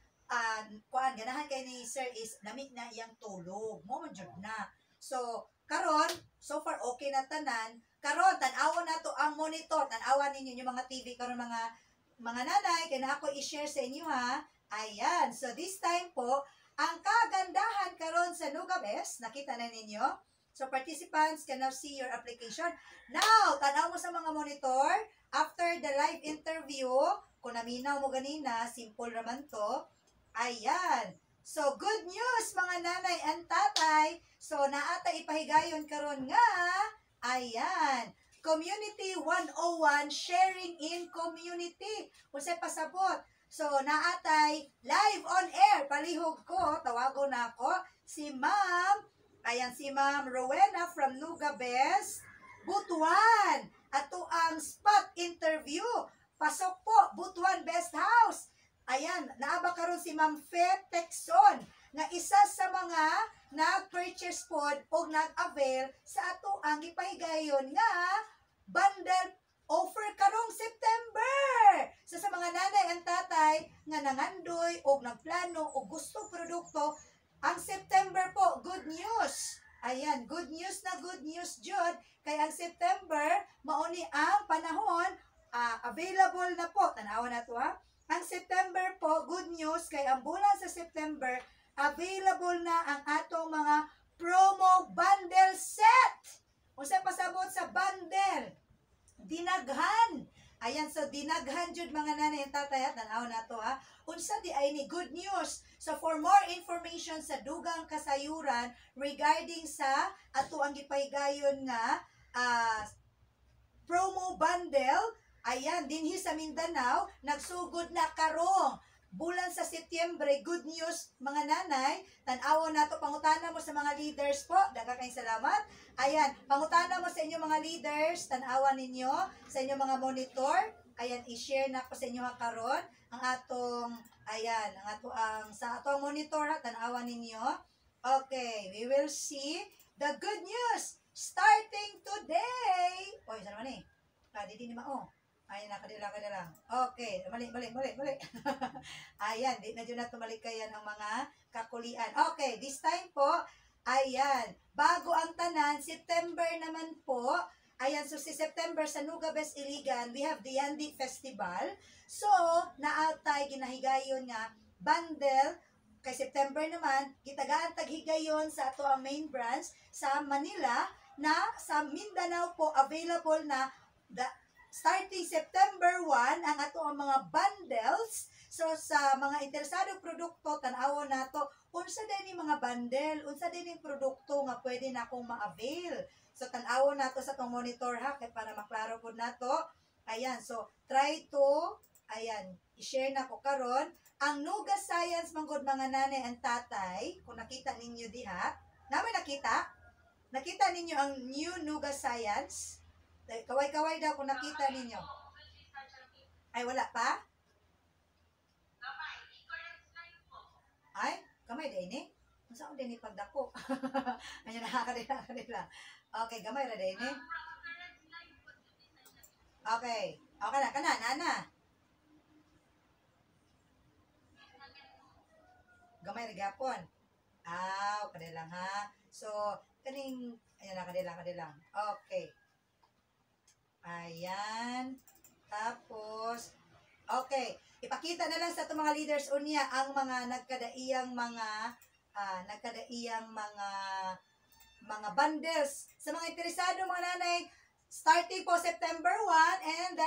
kuan ganahan kay ni sir is lamig na iyang tulog. Mo man jud na. So, karon, so far okay na tanan. Karon tan-awon nato ang monitor, tan-awan ninyo yung mga TV karon mga nanay kay na ako i-share sa inyo ha. Ayan. So this time po, ang kagandahan karon sa Nugabes, nakita na ninyo. So participants can now see your application. Now, tanaw mo sa mga monitor. After the live interview, kung naminaw mo ganina, simple naman to. Ayan. So, good news mga nanay and tatay. So, naata ipahigayon karon nga. Ayan. Community 101, sharing in community. Kung sa'y pasabot. So, naatay live on air. Palihog ko, tawago na ako. Si Ma'am, ayan si Ma'am Rowena from Nugabes, Butuan. Ato ang spot interview Pasok po, Butuan Best House. Ayan, naaba karon si Ma'am Fe Texon nga isa sa mga nag-purchase pod o nag-avail sa ato ang ipahigayon nga bundle offer karong September. So sa mga nanay and tatay nga nangandoy o nagplano o gusto produkto, ang September po, good news. Ayan, good news jud kay ang September mauni ang panahon available na po. Tanawan na to ha. Ang September po, good news kay ang bulan sa September available na ang atong mga promo bundle set. Unsa pasabot sa bundle? Dinaghan. Ayan, so dinaghan jud mga nanay and tatay at tanaw na to ha. Unsa di ay ni good news. So for more information sa dugang kasayuran regarding sa ato ang gipahigayon nga promo bundle, ayan, dinhi sa Mindanao, nagsugod na karong bulan sa Setyembre. Good news mga nanay, tan-awon nato, pangutana mo sa mga leaders po, daghang kayong salamat. Ayan, pangutana mo sa inyo mga leaders, tan-awan ninyo sa inyo mga monitor. Ayan, i-share na ko sa inyo karon ang atong, ayan, ang sa atong monitor ha, tan-awan ninyo. Okay, we will see the good news starting today. Oy, saan naman didi ni mao. Ayan na, kadila. Okay, balik. Ayan, di na dyan na tumalikayan ang mga kakulian. Okay, this time po, ayan, bago ang tanan, September naman po, ayan, so si September sa Nugabes Iligan, we have the Yandi Festival. So, naatay, ginahigayon nga, bundle, kay September naman, gitagaan taghigayon sa ato ang main branch sa Manila, na sa Mindanao po, available na starting September 1, ang ato ang mga bundles. So, sa mga interesadong produkto, tanawon na to, unsa din yung mga bundle, unsa din yung produkto nga pwede na akong ma-avail. So, tanawon na to sa itong monitor ha, kaya para maklaro po na to. Ayan, so, try to, ayan, i-share na ko karon. Ang Nuga Science, manggod mga nanay and tatay, kung nakita ninyo diha, namin nakita? Nakita ninyo ang new Nuga Science? Kaway-kaway daw kung nakita ninyo. Ay, wala pa? Ay, kamay din Masa ko din pagdako. Ayun, nakakadila. Okay, gamay ra din Okay. Okay na, nana. Gamay ra gyapon. Kadilang ha. So, kaning, ayun, kadilang. Okay. Ayan. Tapos, okay. Ipakita na lang sa itong mga leaders unya ang mga nagkadaiyang mga bundles. Sa mga interesado mga nanay, starting po September 1 and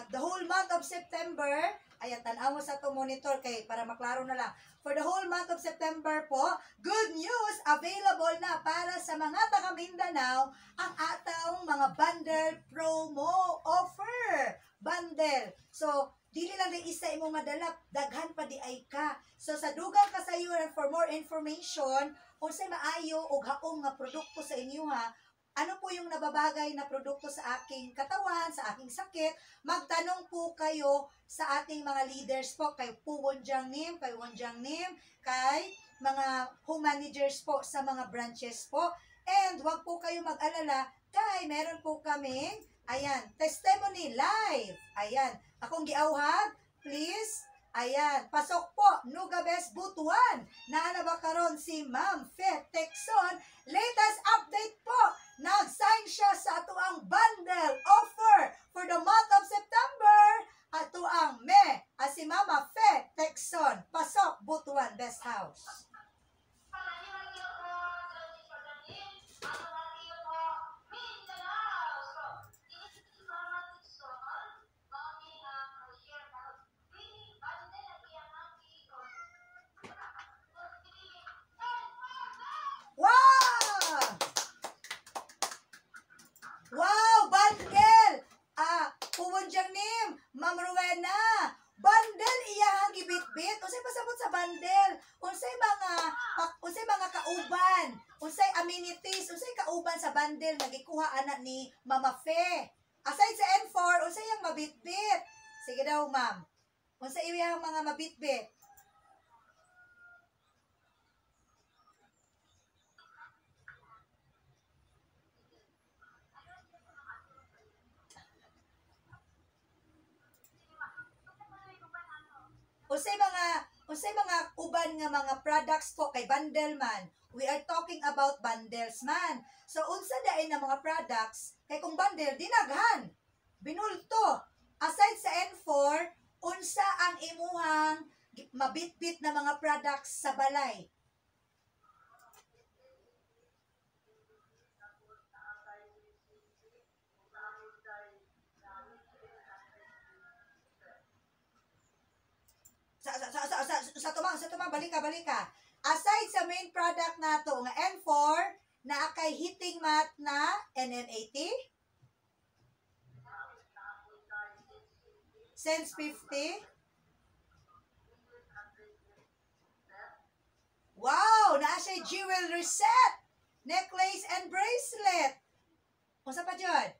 the whole month of September, ayan, tanaw mo sa itong monitor kay para maklaro na lang. For the whole month of September po, good news, available na para sa mga taga Mindanao ang atong mga bundle promo offer. Bundle. So, dili lang din isa imong madala, daghan pa di ay ka. So, sa dugang kasayuran, for more information, unsay maayo og haong nga produkto sa inyo ha, ano po yung nababagay na produkto sa aking katawan, sa aking sakit, magtanong po kayo sa ating mga leaders po, kay Wonjang Nim, kay mga home managers po sa mga branches po. And wag po kayo mag-alala, kay meron po kaming, ayan, testimony live. Ayan, akong giawhag, please. Ayan, pasok po, Nugabes Butuan. Naana ba karon si Ma'am Fe Texon? Latest update po, nag-sign siya sa ato ang bundle offer for the month of September. Ato ang si Mama Fe Texon. Pasok, Butuan Best House. Wow, bundle! Wonjang Nim, Ma'am Rowena, bundle iyang gibit-bit. Unsay pasabot sa bundle? Unsay mga kauban? Unsay amenities? Unsay kauban sa bundle nga gikuha ana ni Mama Fe? Aside sa N4, unsay yang mabit-bit? Sige daw, ma'am. Unsa iyang mga mabitbit? Unsay mga uban nga mga products po kay bundle man. We are talking about bundles man. So unsa daay na mga products kay kung bundle dinaghan. Binulto. Aside sa N4, unsa ang imuhang mabitbit na mga products sa balay? Sa tumang, balik ka. Aside sa main product nato nga N4, na kay heating mat na NN80, Sense 50, wow, naa siya jewelry set, necklace and bracelet. Unsa pa jud?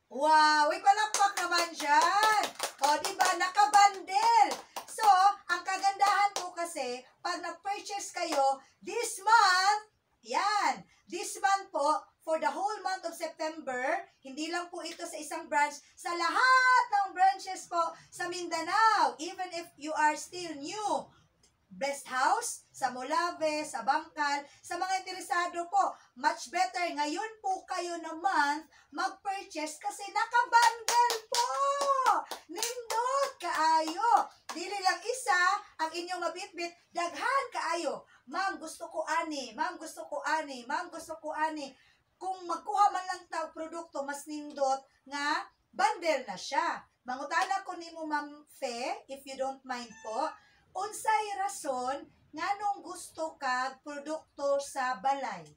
Wow, palakpak naman dyan. O, diba, nakabundle. So, ang kagandahan po kasi, pag nag-purchase kayo, this month po, for the whole month of September, hindi lang po ito sa isang branch, sa lahat ng branches po sa Mindanao, even if you are still new, Blessed House, sa Molave, sa Bangkal, sa mga interesado po, much better ngayon po kayo naman mag-purchase kasi nakabundle po! Nindot kaayo! Dili lang isa ang inyong mabitbit, daghan kaayo. Ma'am, gusto ko ani. Ma'am, gusto ko ani. Ma'am, gusto ko ani. Kung magkuha man lang tao produkto, mas nindot nga bundle na siya. Mangutana ko nimo Ma'am Fe, if you don't mind po, unsay rason nganong gusto ka produkto sa balay?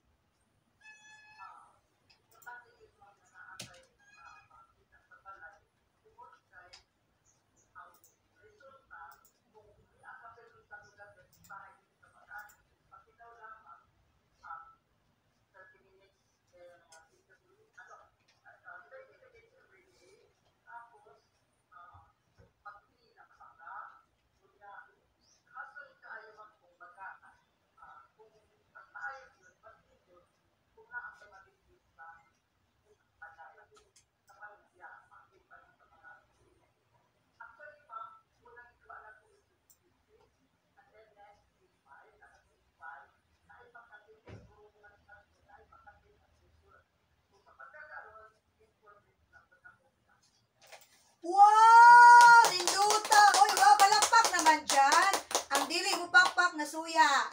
Wow! Ninduta! Uy, wow, palakpak naman dyan. Ang dili mo pakpak na suya.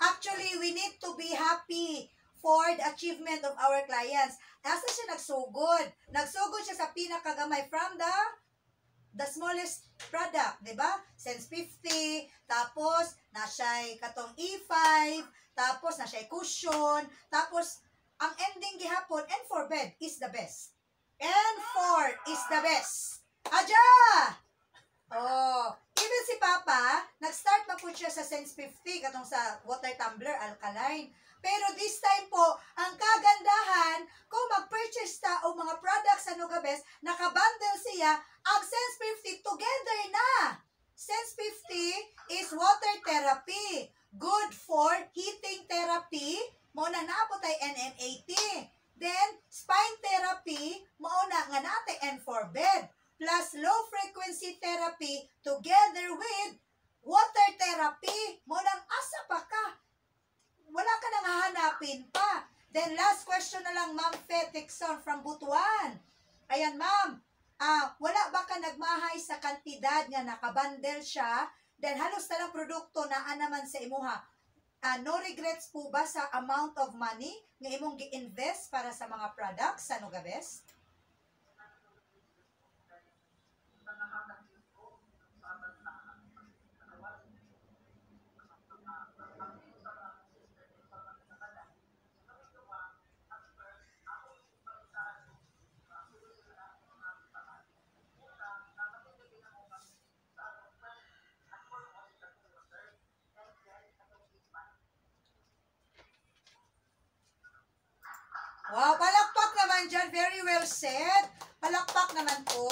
Actually, we need to be happy for the achievement of our clients. Asa siya nagsugod? Nagsugod siya sa pinakagamay from the smallest product, di ba? Sense 50, tapos na siya'y katong E5, tapos na siya'y cushion, tapos ang ending gihapon, N4 bed is the best. N4 is the best. Aja! Oh, even si Papa, nag-start pa po siya sa Sense 50, katong sa water tumbler, alkaline. Pero this time po, ang kagandahan, kung mag-purchase ta o mga products sa Nugabest, nakabundle siya, ang Sense 50 together na. Sense 50 is water therapy. Good for heating therapy. Muna na po tayo NN80. Then, spine therapy, mauna nga natin N4 bed. Plus low frequency therapy together with water therapy. Munang asa pa ka. Wala ka nang hahanapin pa. Then last question na lang, Ma'am Fetixon from Butuan. Ayan, ma'am. Wala ba ka nagmahay sa kantidad nga nakabundle siya? Then halos na lang produkto na naman sa imuha. No regrets po ba sa amount of money nga imong gi-invest para sa mga products sa Nugabest? Wow, palakpak naman dyan. Very well said. Palakpak naman po.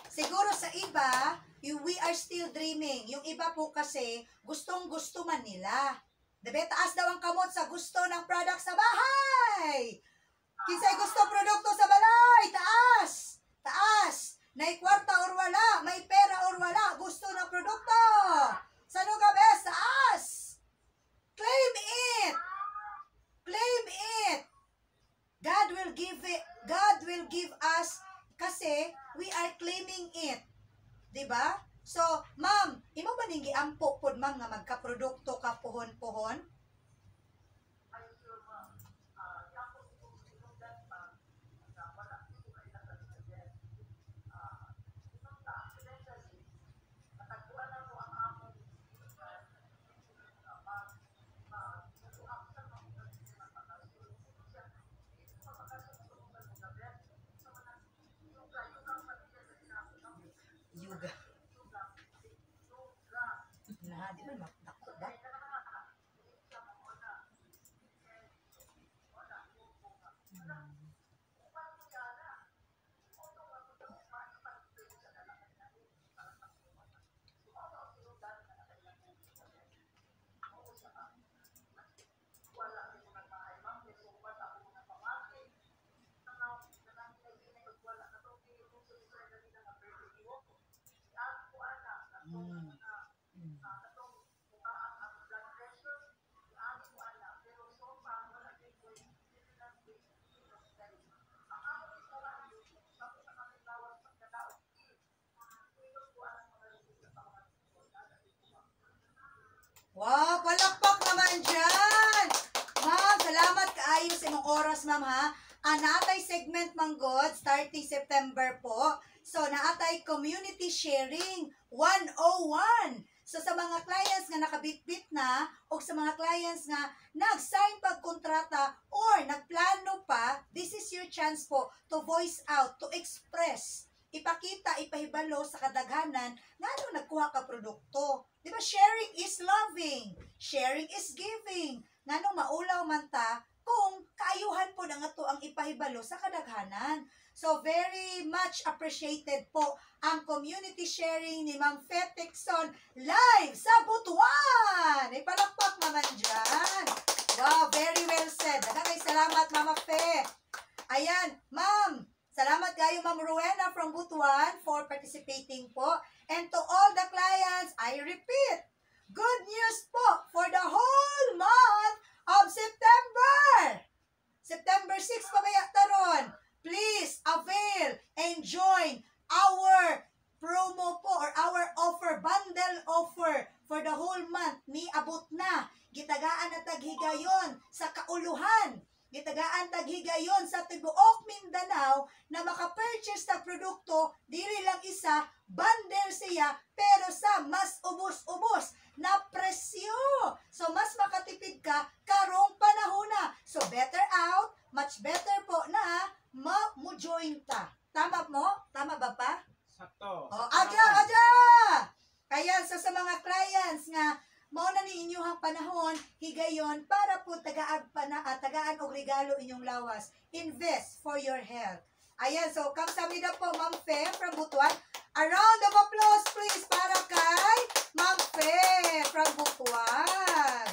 Siguro sa iba, we are still dreaming. Yung iba po kasi, gustong-gusto man nila. Diba, taas daw ang kamot sa gusto ng product sa bahay. Kinsay gusto produkto sa balay, taas. Taas. May kwarta or wala, may pera or wala, gusto ng produkto. Sa lugar, best, taas. Claim it. Claim it. God will give us kasi we are claiming it. Diba? So, ma'am, imo ba ning giampo pod ma'am nga magkaprodukto ka pohon-pohon? Yuga. Na, di ba makdako ba? Wow, palakpak naman dyan! Ma'am, salamat kaayo sa imong oras, ma'am, ha? Naatay segment manggod, starting September po. So, naatay community sharing 101. So, sa mga clients nga nakabitbit na, o sa mga clients nga nag-sign pagkontrata or nagplano pa, this is your chance po to voice out, to express, ipakita, ipahibalo sa kadaghanan na ano nagkuha ka produkto. Di ba, sharing is loving, sharing is giving. Nga nung maulaw man ta, kung kaayuhan po na nga to ang ipahibalo sa kadaghanan. So, very much appreciated po ang community sharing ni Ma'am Fe Tixon live sa Butuan. Ipalakpak naman dyan. Wow, very well said. Daghang salamat, Mama Fe. Ayan, Ma'am. Salamat kayo, Ma'am Rowena from Butuan for participating po. And to all the clients, I repeat, good news po for the whole month of September. September 6 pa ba taron? Please avail and join our promo po or our offer, bundle offer for the whole month. Ni abot na. Gitagaan na taghigayon sa kauluhan. Gitagaan taghigayon sa tibuok Mindanao na makapurchase na produkto, dili lang isa, bundle siya, pero sa mas ubos-ubos na presyo. So, mas makatipid ka karong panahona. So, better out, much better po na mo-join ta. Tama mo? Tama ba pa? Sakto. Oh, aja! Kaya sa mga clients nga, mao na ni inyong panahon, higayon, para po tagaan og regalo inyong lawas. Invest for your health. Ayan, so kamsamida po, Ma'am Fe from Butuan. A round of applause, please, para kay Ma'am Fe from Butuan.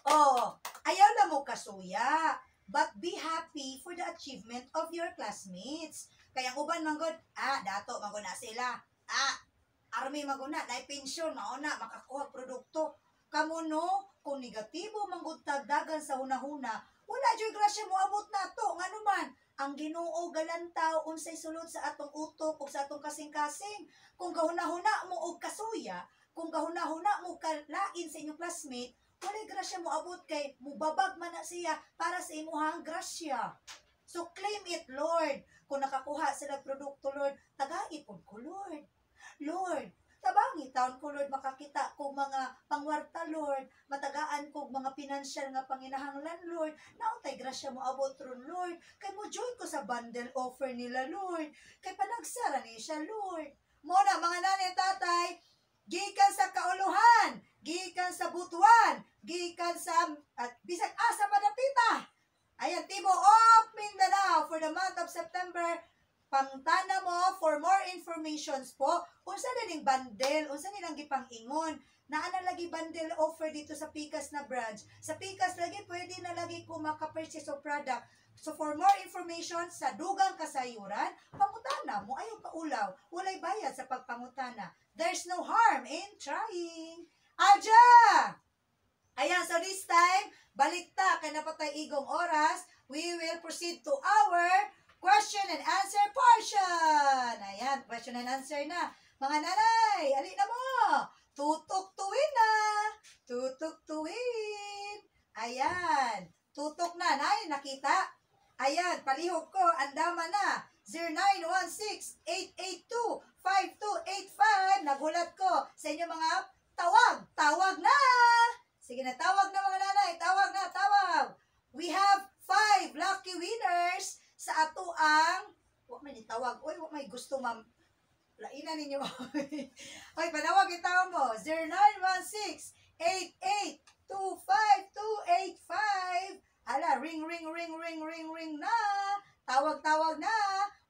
Oh, ayaw na mo kasuya, but be happy for the achievement of your classmates. Kaya uban manggod, dato manggod na sila. Army maguna, na pensyon, mauna, makakuha produkto. Kamu no, kung negatibo manggutag dagan sa hunahuna, wala dyo'y grasya mo abot na to. Nga naman, ang Ginoo galantaw unsay sulod sa atong utok o sa atong kasing-kasing. Kung gahuna-huna mo og kasuya, kung gahuna-huna mo kalain sa inyong classmate, wala grasya mo abot kay mubabag man na siya para sa imuhang grasya. So claim it, Lord. Kung nakakuha sila produkto, Lord, tagaipon ko, Lord. Lord, tabangi taon ko, Lord, makakita ko mga pangwarta, Lord, matagaan ko mga pinansyal nga panginahanglan, Lord, nautay grasya mo abot ron, Lord, kay mo join ko sa bundle offer nila, Lord, kay panagsara ni siya, Lord. Muna, mga nanay, tatay, gikan sa kauluhan, gikan sa Butuan, gikan sa, bisag asa padapita. Ayan, Tibo of Mindanao for for the month of September, pangtana mo for more informations po. Unsa na ning bundle, unsa nilang gipang-ingon. Naa na lagi bundle offer dito sa Pikas na branch. Sa Pikas lagi pwede na lagi ko maka-purchase of product. So for more information sa dugang kasayuran, pangutana mo ayaw kaulaw. Walay bayad sa pagpangutana. There's no harm in trying. Aja! Ayan, so this time, balik ta kay napatay igong oras. We will proceed to our question and answer portion. Ayan, question and answer na. Mga nanay, ali na mo. Tutok-tuwin na. Tutok-tuwin. Ayan. Tutok na. Nay, nakita? Ayan, palihog ko. Andama na. 0916-882-5285. Nagulat ko sa inyo mga tawag. Tawag na. Sige na, tawag na mga nanay. Tawag na, tawag. We have 5 lucky winners sa ato ang... Huwag may tawag. Uy, huwag may gusto, ma'am. Lainan ninyo. Hoy, panawag yung tawag mo. 0916-8825-285. Hala, ring na. Tawag na.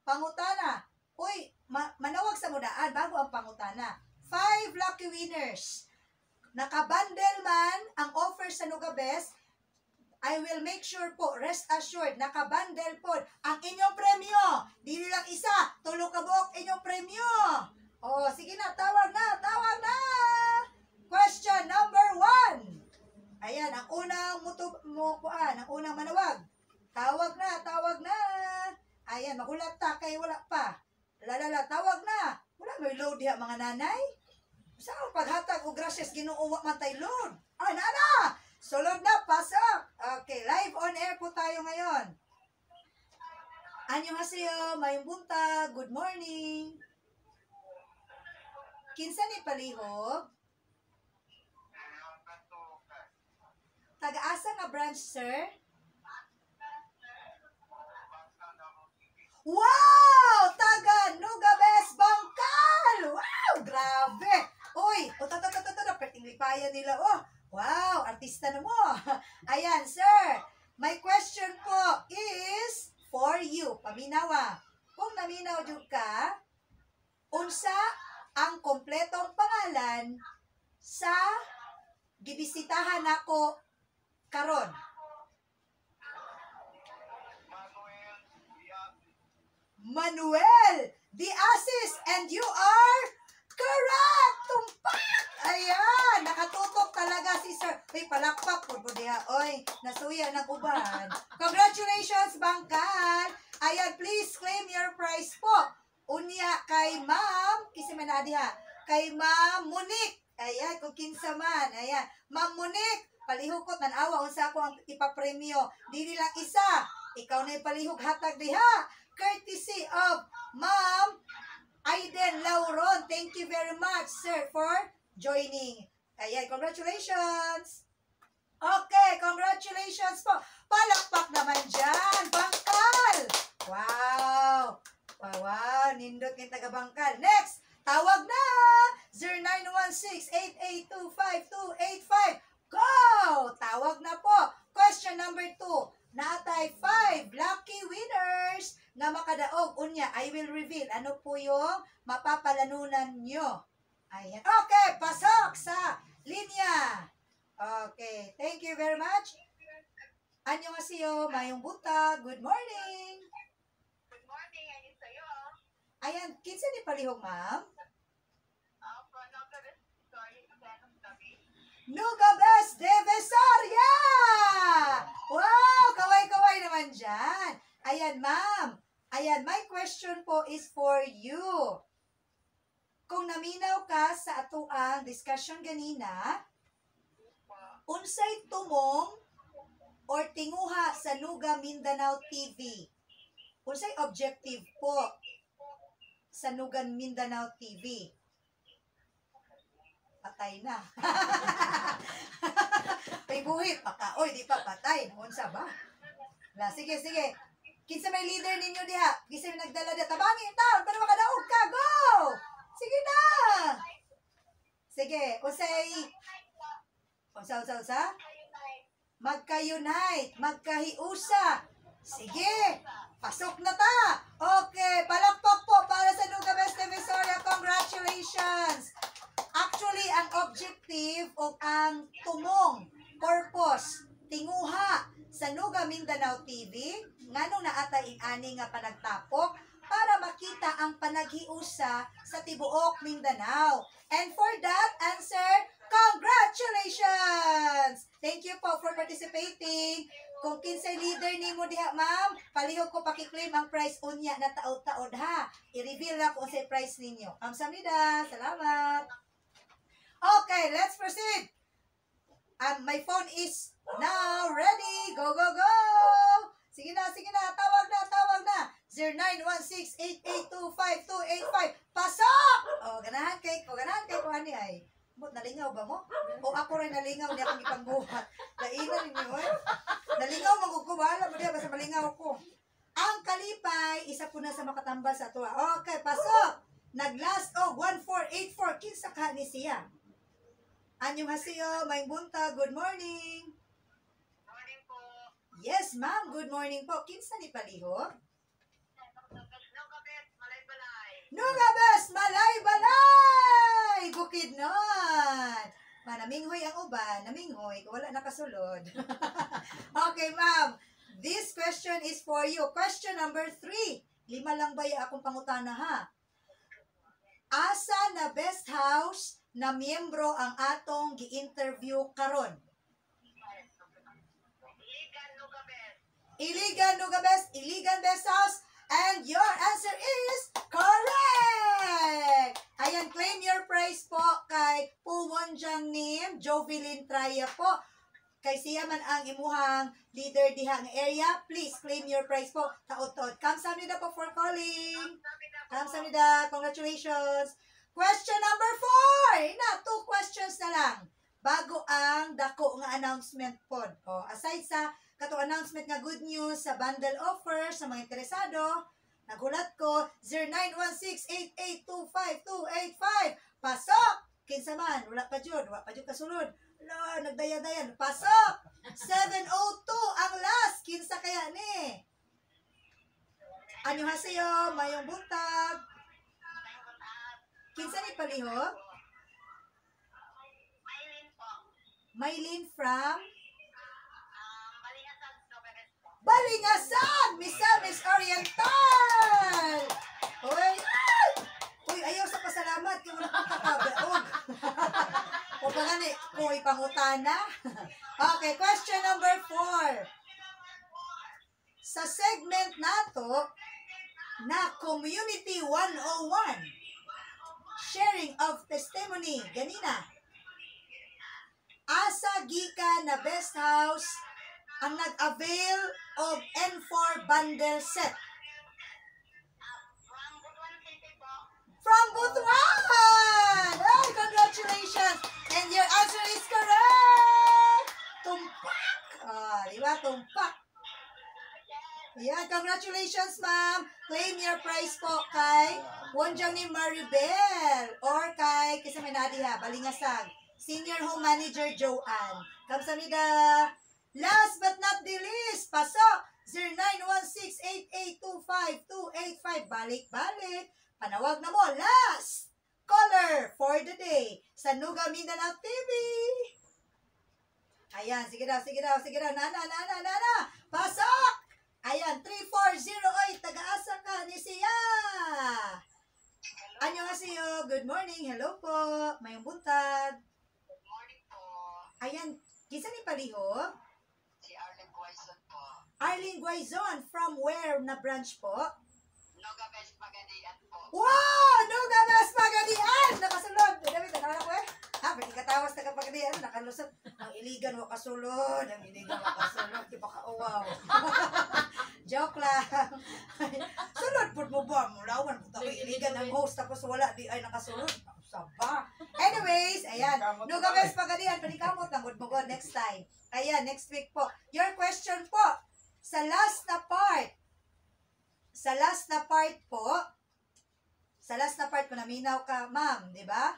Pangutana. Uy, manawag sa mudaan bago ang pangutana. 5 lucky winners. Nakabundle man ang offer sa Nugabes. I will make sure po, rest assured, nakabundle po ang inyong premyo. Dili lang isa, tulo ka buok inyong premyo. Oh, sige na, tawag na. Question number 1. Ayan, ang unang ang unang manawag. Tawag na. Ayan, magulat ta kay wala pa. Lalala, tawag na. Wala may load diha mga nanay. Saan paghatag o gracias Ginoo wa man tay load? Ay, nana! Sulod na, pasok. Okay, live on air po tayo ngayon. Annyeonghaseyo, mayong buntag, good morning. Kinsa ni palihog? Taga-asa nga branch, sir? Wow! Taga Nugabes Bangkal! Wow! Grabe! Uy! Pertinglipayan nila. Oh! Wow! Artista na mo! Ayan, sir! My question po is for you. Paminawa. Kung naminaw jud ka, unsa ang kompletong pangalan sa gibisitahan nako karon? Manuel Diasis, and you are correct! Tumpak! Ayan, nakatutok talaga si sir. Uy, palakpak po diha. Oy, nasuya ng uban. Congratulations, Bangkal! Ayan, please claim your prize po. Unya kay Ma'am, kisi man na diha. Kay Ma'am Monique. Ayan, kung kinsa man. Ayan, Ma'am Monique, palihukot nan awa unsa ako ang ipapremyo. Dili lang isa. Ikaw na palihog hatag diha. Courtesy of Ma'am Aiden Lauron. Thank you very much, sir, for joining. Ayan, congratulations. Okay, congratulations po. Palakpak naman dyan, Bangkal. Wow. Wow, nindot ng taga Bangkal. Next, tawag na. 0916-8825-285. Go! Tawag na po. Question number 2. Natay 5 lucky winners na makadaog. Unya, I will reveal ano po yung mapapalanunan nyo. Ayan. Okay, pasok sa linya. Okay, thank you very much. Annyeonghaseyo, mayong buntag. Good morning. Good morning, ano sa'yo? Ayan, kinsa ni palihog, ma'am? Nugabes de Besaria! Wow! Kaway-kaway naman dyan. Ayan, ma'am. Ayan, my question po is for you. Kung naminaw ka sa atuang discussion ganina, unsay tumong or tinguha sa Nuga Mindanao TV? Unsay objective po sa Nuga Mindanao TV? Patay na. May buhit. Oy, di pa patay. Unsa ba? Sige. Kinsa may leader ninyo diha? Kinsa may nagdala diha? Tabangin taon para makadaog ka. Go! Sige na! Sige. Usay. Usa. Magka-unite. Magkahiusa. Sige, pasok na ta. Okay, palakpak po para sa Nuga Best Divisoria. Congratulations. Actually, ang objective o ang tumong purpose, tinguha sa Nuga Mindanao TV, nganong naata ani nga panagtapok, para makita ang panaghiusa sa tibuok Mindanao. And for that answer, congratulations! Thank you po for participating. Kung kinsay leader nimo diha, ma'am, palihog ko pakiklaim ang prize unya na taod-taod ha. I-reveal na kung sa prize ninyo. Kamsahamnida. Salamat. Okay, let's proceed. My phone is now ready. Go, go, go! Sige na, tawag na. 0916-8825-285. Pasok! Ganahan kay ko ani ay. But nalingaw ba mo? O ako rin nalingaw, di ako ipangbuhat. Lainan ninyo eh. Nalingaw, magkukuwala mo diya, basta malingaw ko. Ang kalipay, isa po na sa makatambal sa tuwa. Okay, pasok! Nag-last, 1484. Kinsa ka ni siya? Anyong hasiyo, may bunta, good morning. Morning po. Yes, ma'am, good morning po. Kinsa ni Paliho? Nuga Best, Malay-Balay! Bukid nun! Manaminghoy ang uban, naminghoy, wala nakasulod. Okay, ma'am. This question is for you. Question number 3. 5 lang ba yung akong pangutana, ha? Asa na best house na miyembro ang atong gi-interview karon? Iligan Nuga Best, Iligan Best House, and your answer is correct! Ayan, claim your prize po kay Pumonjang Nim, Jovelyn Traya po. Kay siya man ang imuhang leader diha ng area. Please claim your prize po. Taot-taot. Kamsahamnida po for calling. Kamsahamnida. Congratulations. Question number 4. Na, 2 questions na lang. Bago ang dako nga announcement po. Aside sa kato announcement nga good news sa bundle offer sa mga interesado, nagulat ko 0916-8825-285. Pasok! Kinsa man, wala pa jud kasulod. Wala, nagdaya-dayan. Pasok! 702 ang last. Kinsa kaya ni? Anyo hasayo, mayong buntag. Kinsa ni Paliho? Maylin from? Balingasan! Misamis Oriental! Uy, ayaw sa pasalamat. Kaya wala kong kakabaog. O pa gani, kung ipangutana. Okay, question number 4. Sa segment nato na Community 101, sharing of testimony, ganina, asa gika na best house ang nag-avail of N4 bundle set? From Butuan! Hey, congratulations! And your answer is correct! Tumpak! Diba? Tumpak! Yan, congratulations, ma'am! Claim your prize po kay Wonjang ni Maribel or kay Kisaminadi ha, Balingasag. Senior Home Manager Joanne. Kamsahamnida! Last but not the least, pasok! 0916-8825-285. Balik-balik. Panawag na mo. Last caller for the day sa Nuga Mindanao TV. Ayan, sige daw. Nana. Pasok! Ayan, 3408. Taga-asa ka ni siya. Annyeonghaseyo. Good morning. Hello po. Mayong buntag. Good morning po. Ayan, kisa ni Paliho? Si Arlene Guaison po. Arlene Guaison, from where na branch po? Nuga Best Magadian po. Wow! Nuga Best Magadian! Nakasulod! David, nakala ko eh. Ha, pwede katawas na kapag nakalusot. Ang iligan mo kasulod. Di ba ka-uwaw? Joke lang. Sulod po mo ba? Mulawan po tayo. Iligan ang host tapos wala di ay nakasulod. Saba. Anyways, ayan. Nuga Best Magadian, panikamot lang. Good mo go next time. Ayan, next week po. Your question po. Sa last na part po, naminaw ka, ma'am, di ba?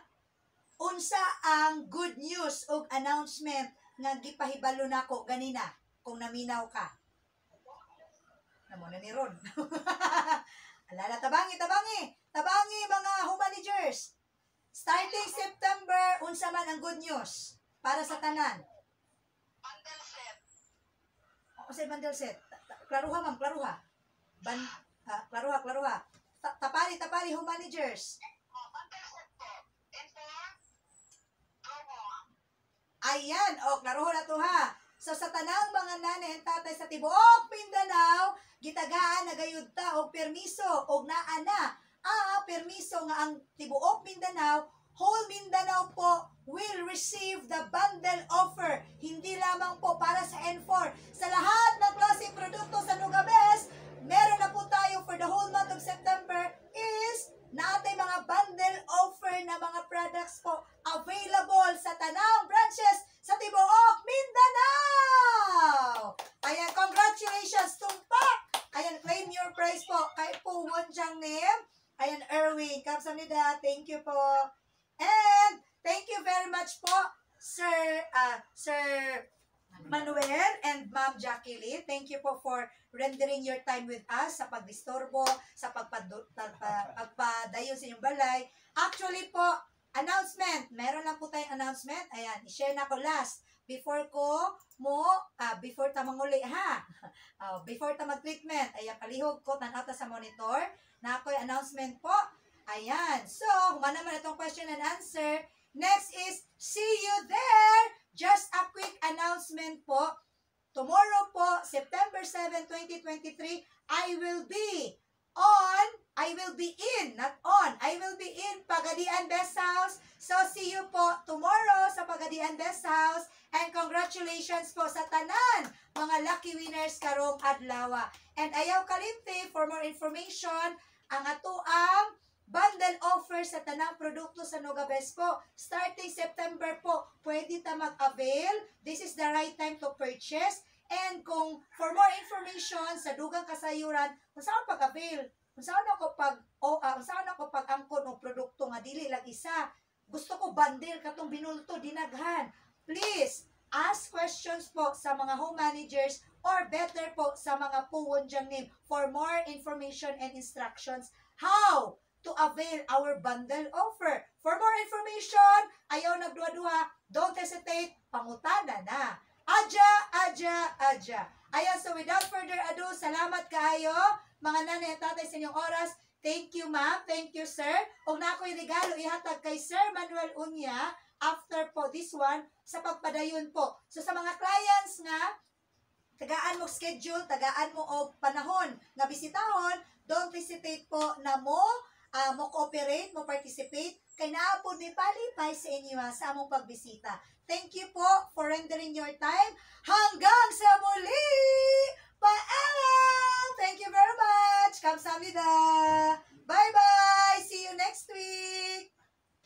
Unsa ang good news o announcement nga gipahibalo nako ganina kung naminaw ka? Ano ni Ron? Alala, tabangi mga home managers. Starting September, unsa man ang good news para sa tanan. Bundle set. O sa bundle set. Klaruha ma'am, klaruha. Klaruha. Tapali home managers. Bundle set po. And for promo. Ayan, klaruha na to ha. So sa tanang mga nanay and tatay sa tibuok Mindanao, gitagaan na gayud ta og permiso og naa na permiso nga ang tibuok Mindanao, whole Mindanao po will receive the bundle offer. Hindi lamang po para sa N4. Sa lahat ng klaseng produkto sa Nugabes, meron na po tayo for the whole month of September is naatay mga bundle offer na mga products po available sa tanang branches sa tibuok Mindanao. Ayan, congratulations, tumpak! Ayan, claim your prize po kay po Wonjang name. Ayan, Erwin, kamsahamnida, thank you po. And thank you very much po, Sir Manuel and Ma'am Jacqueline. Thank you po for rendering your time with us sa pagdistorbo, sa pagpadayon sa inyong balay. Actually po, announcement. Meron lang po tayong announcement. Ayan, i-share na ko last. Before ta manguli ha. Before ta mag-treatment. Ayan, palihog ko tanata sa monitor na ako'y announcement po. Ayan. So, humana naman itong question and answer. Next is, see you there. Just a quick announcement po. Tomorrow po, September 7, 2023, I will be in Pagadian Best House. So, see you po tomorrow sa Pagadian Best House. And congratulations po sa tanan, mga lucky winners karong adlaw. And ayaw kalimti, for more information, ang atuang bundle offer sa tanang produkto sa Nugabes po. Starting September po, pwede ta mag-avail. This is the right time to purchase. And kung for more information sa dugang kasayuran, kung saan pag-avail, kung saan ako pag-angkon o produkto nga dili lang isa. Gusto ko bundle katong binulto dinaghan. Please ask questions po sa mga home managers or better po sa mga puwonjang name for more information and instructions how to avail our bundle offer. For more information, ayaw nagduwa-duwa, don't hesitate, pangutana na. Aja. Ayan, so without further ado, salamat kaayo, mga nanay at tatay sa inyong oras. Thank you, ma'am. Thank you, sir. O na ako'y regalo ihatag kay Sir Manuel Unya after po this one sa pagpadayon po. So sa mga clients nga, tagaan mo schedule, tagaan mo og panahon nga bisitahon, don't hesitate po na mo cooperate, mo participate, kay naapod ni palipay sa inyo sa among pagbisita. Thank you po for rendering your time. Hanggang sa muli! Paalam! Thank you very much! Kamsahamnida! Bye-bye! See you next week!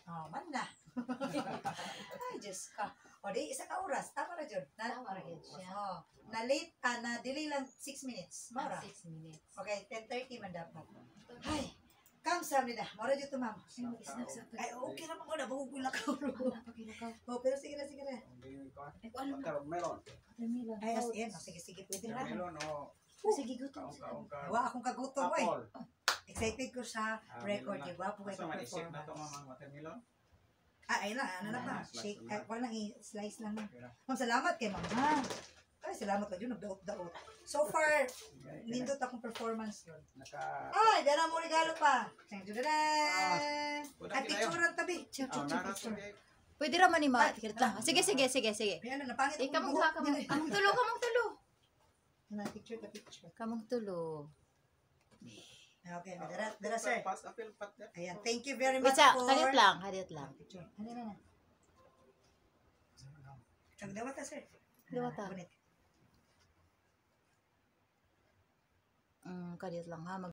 Man na. Ay, Diyos ka. O, di, isa ka oras. Tama na, Jun. Tama ra yun siya. Na-late, na-delay lang 6 minutes. Mara. 6 minutes. Okay, 10:30 man dapat. Ay, kamsahamnida. Mara dito, ma'am. Ay, okay naman ko na. Bagong pula ka. Pero sige na. Melon. Ay, as in. Sige, pwede na. Melon o Sige, gutom. Wa akong kagutom, eh. apple. Excited ko sa record, di ba? Pugay Basta ka maisip na ito performance. mga watermelon. Ayun na, ano na pa? Slice Shake, lang. walang i-slice lang na. Ma'am, salamat kay mama. Ay, salamat ka dyan, nagdaot-daot. So far, nindot akong performance yun. Ay, dara mo regalo pa. Tadadaan! At picturean tabi. Pwede raman ni ma. Sige. Ayan na, napangit Eh, akong kamong buhok. kamong tulo. Picture. Kamong tulo. Okay, dara sir. Pass appeal pat that. Ayan, thank you very Wait, much sa, for... kadit lang. Picture. Ano na. Dawat sir. Dawata. Bunit. Kadit lang ha.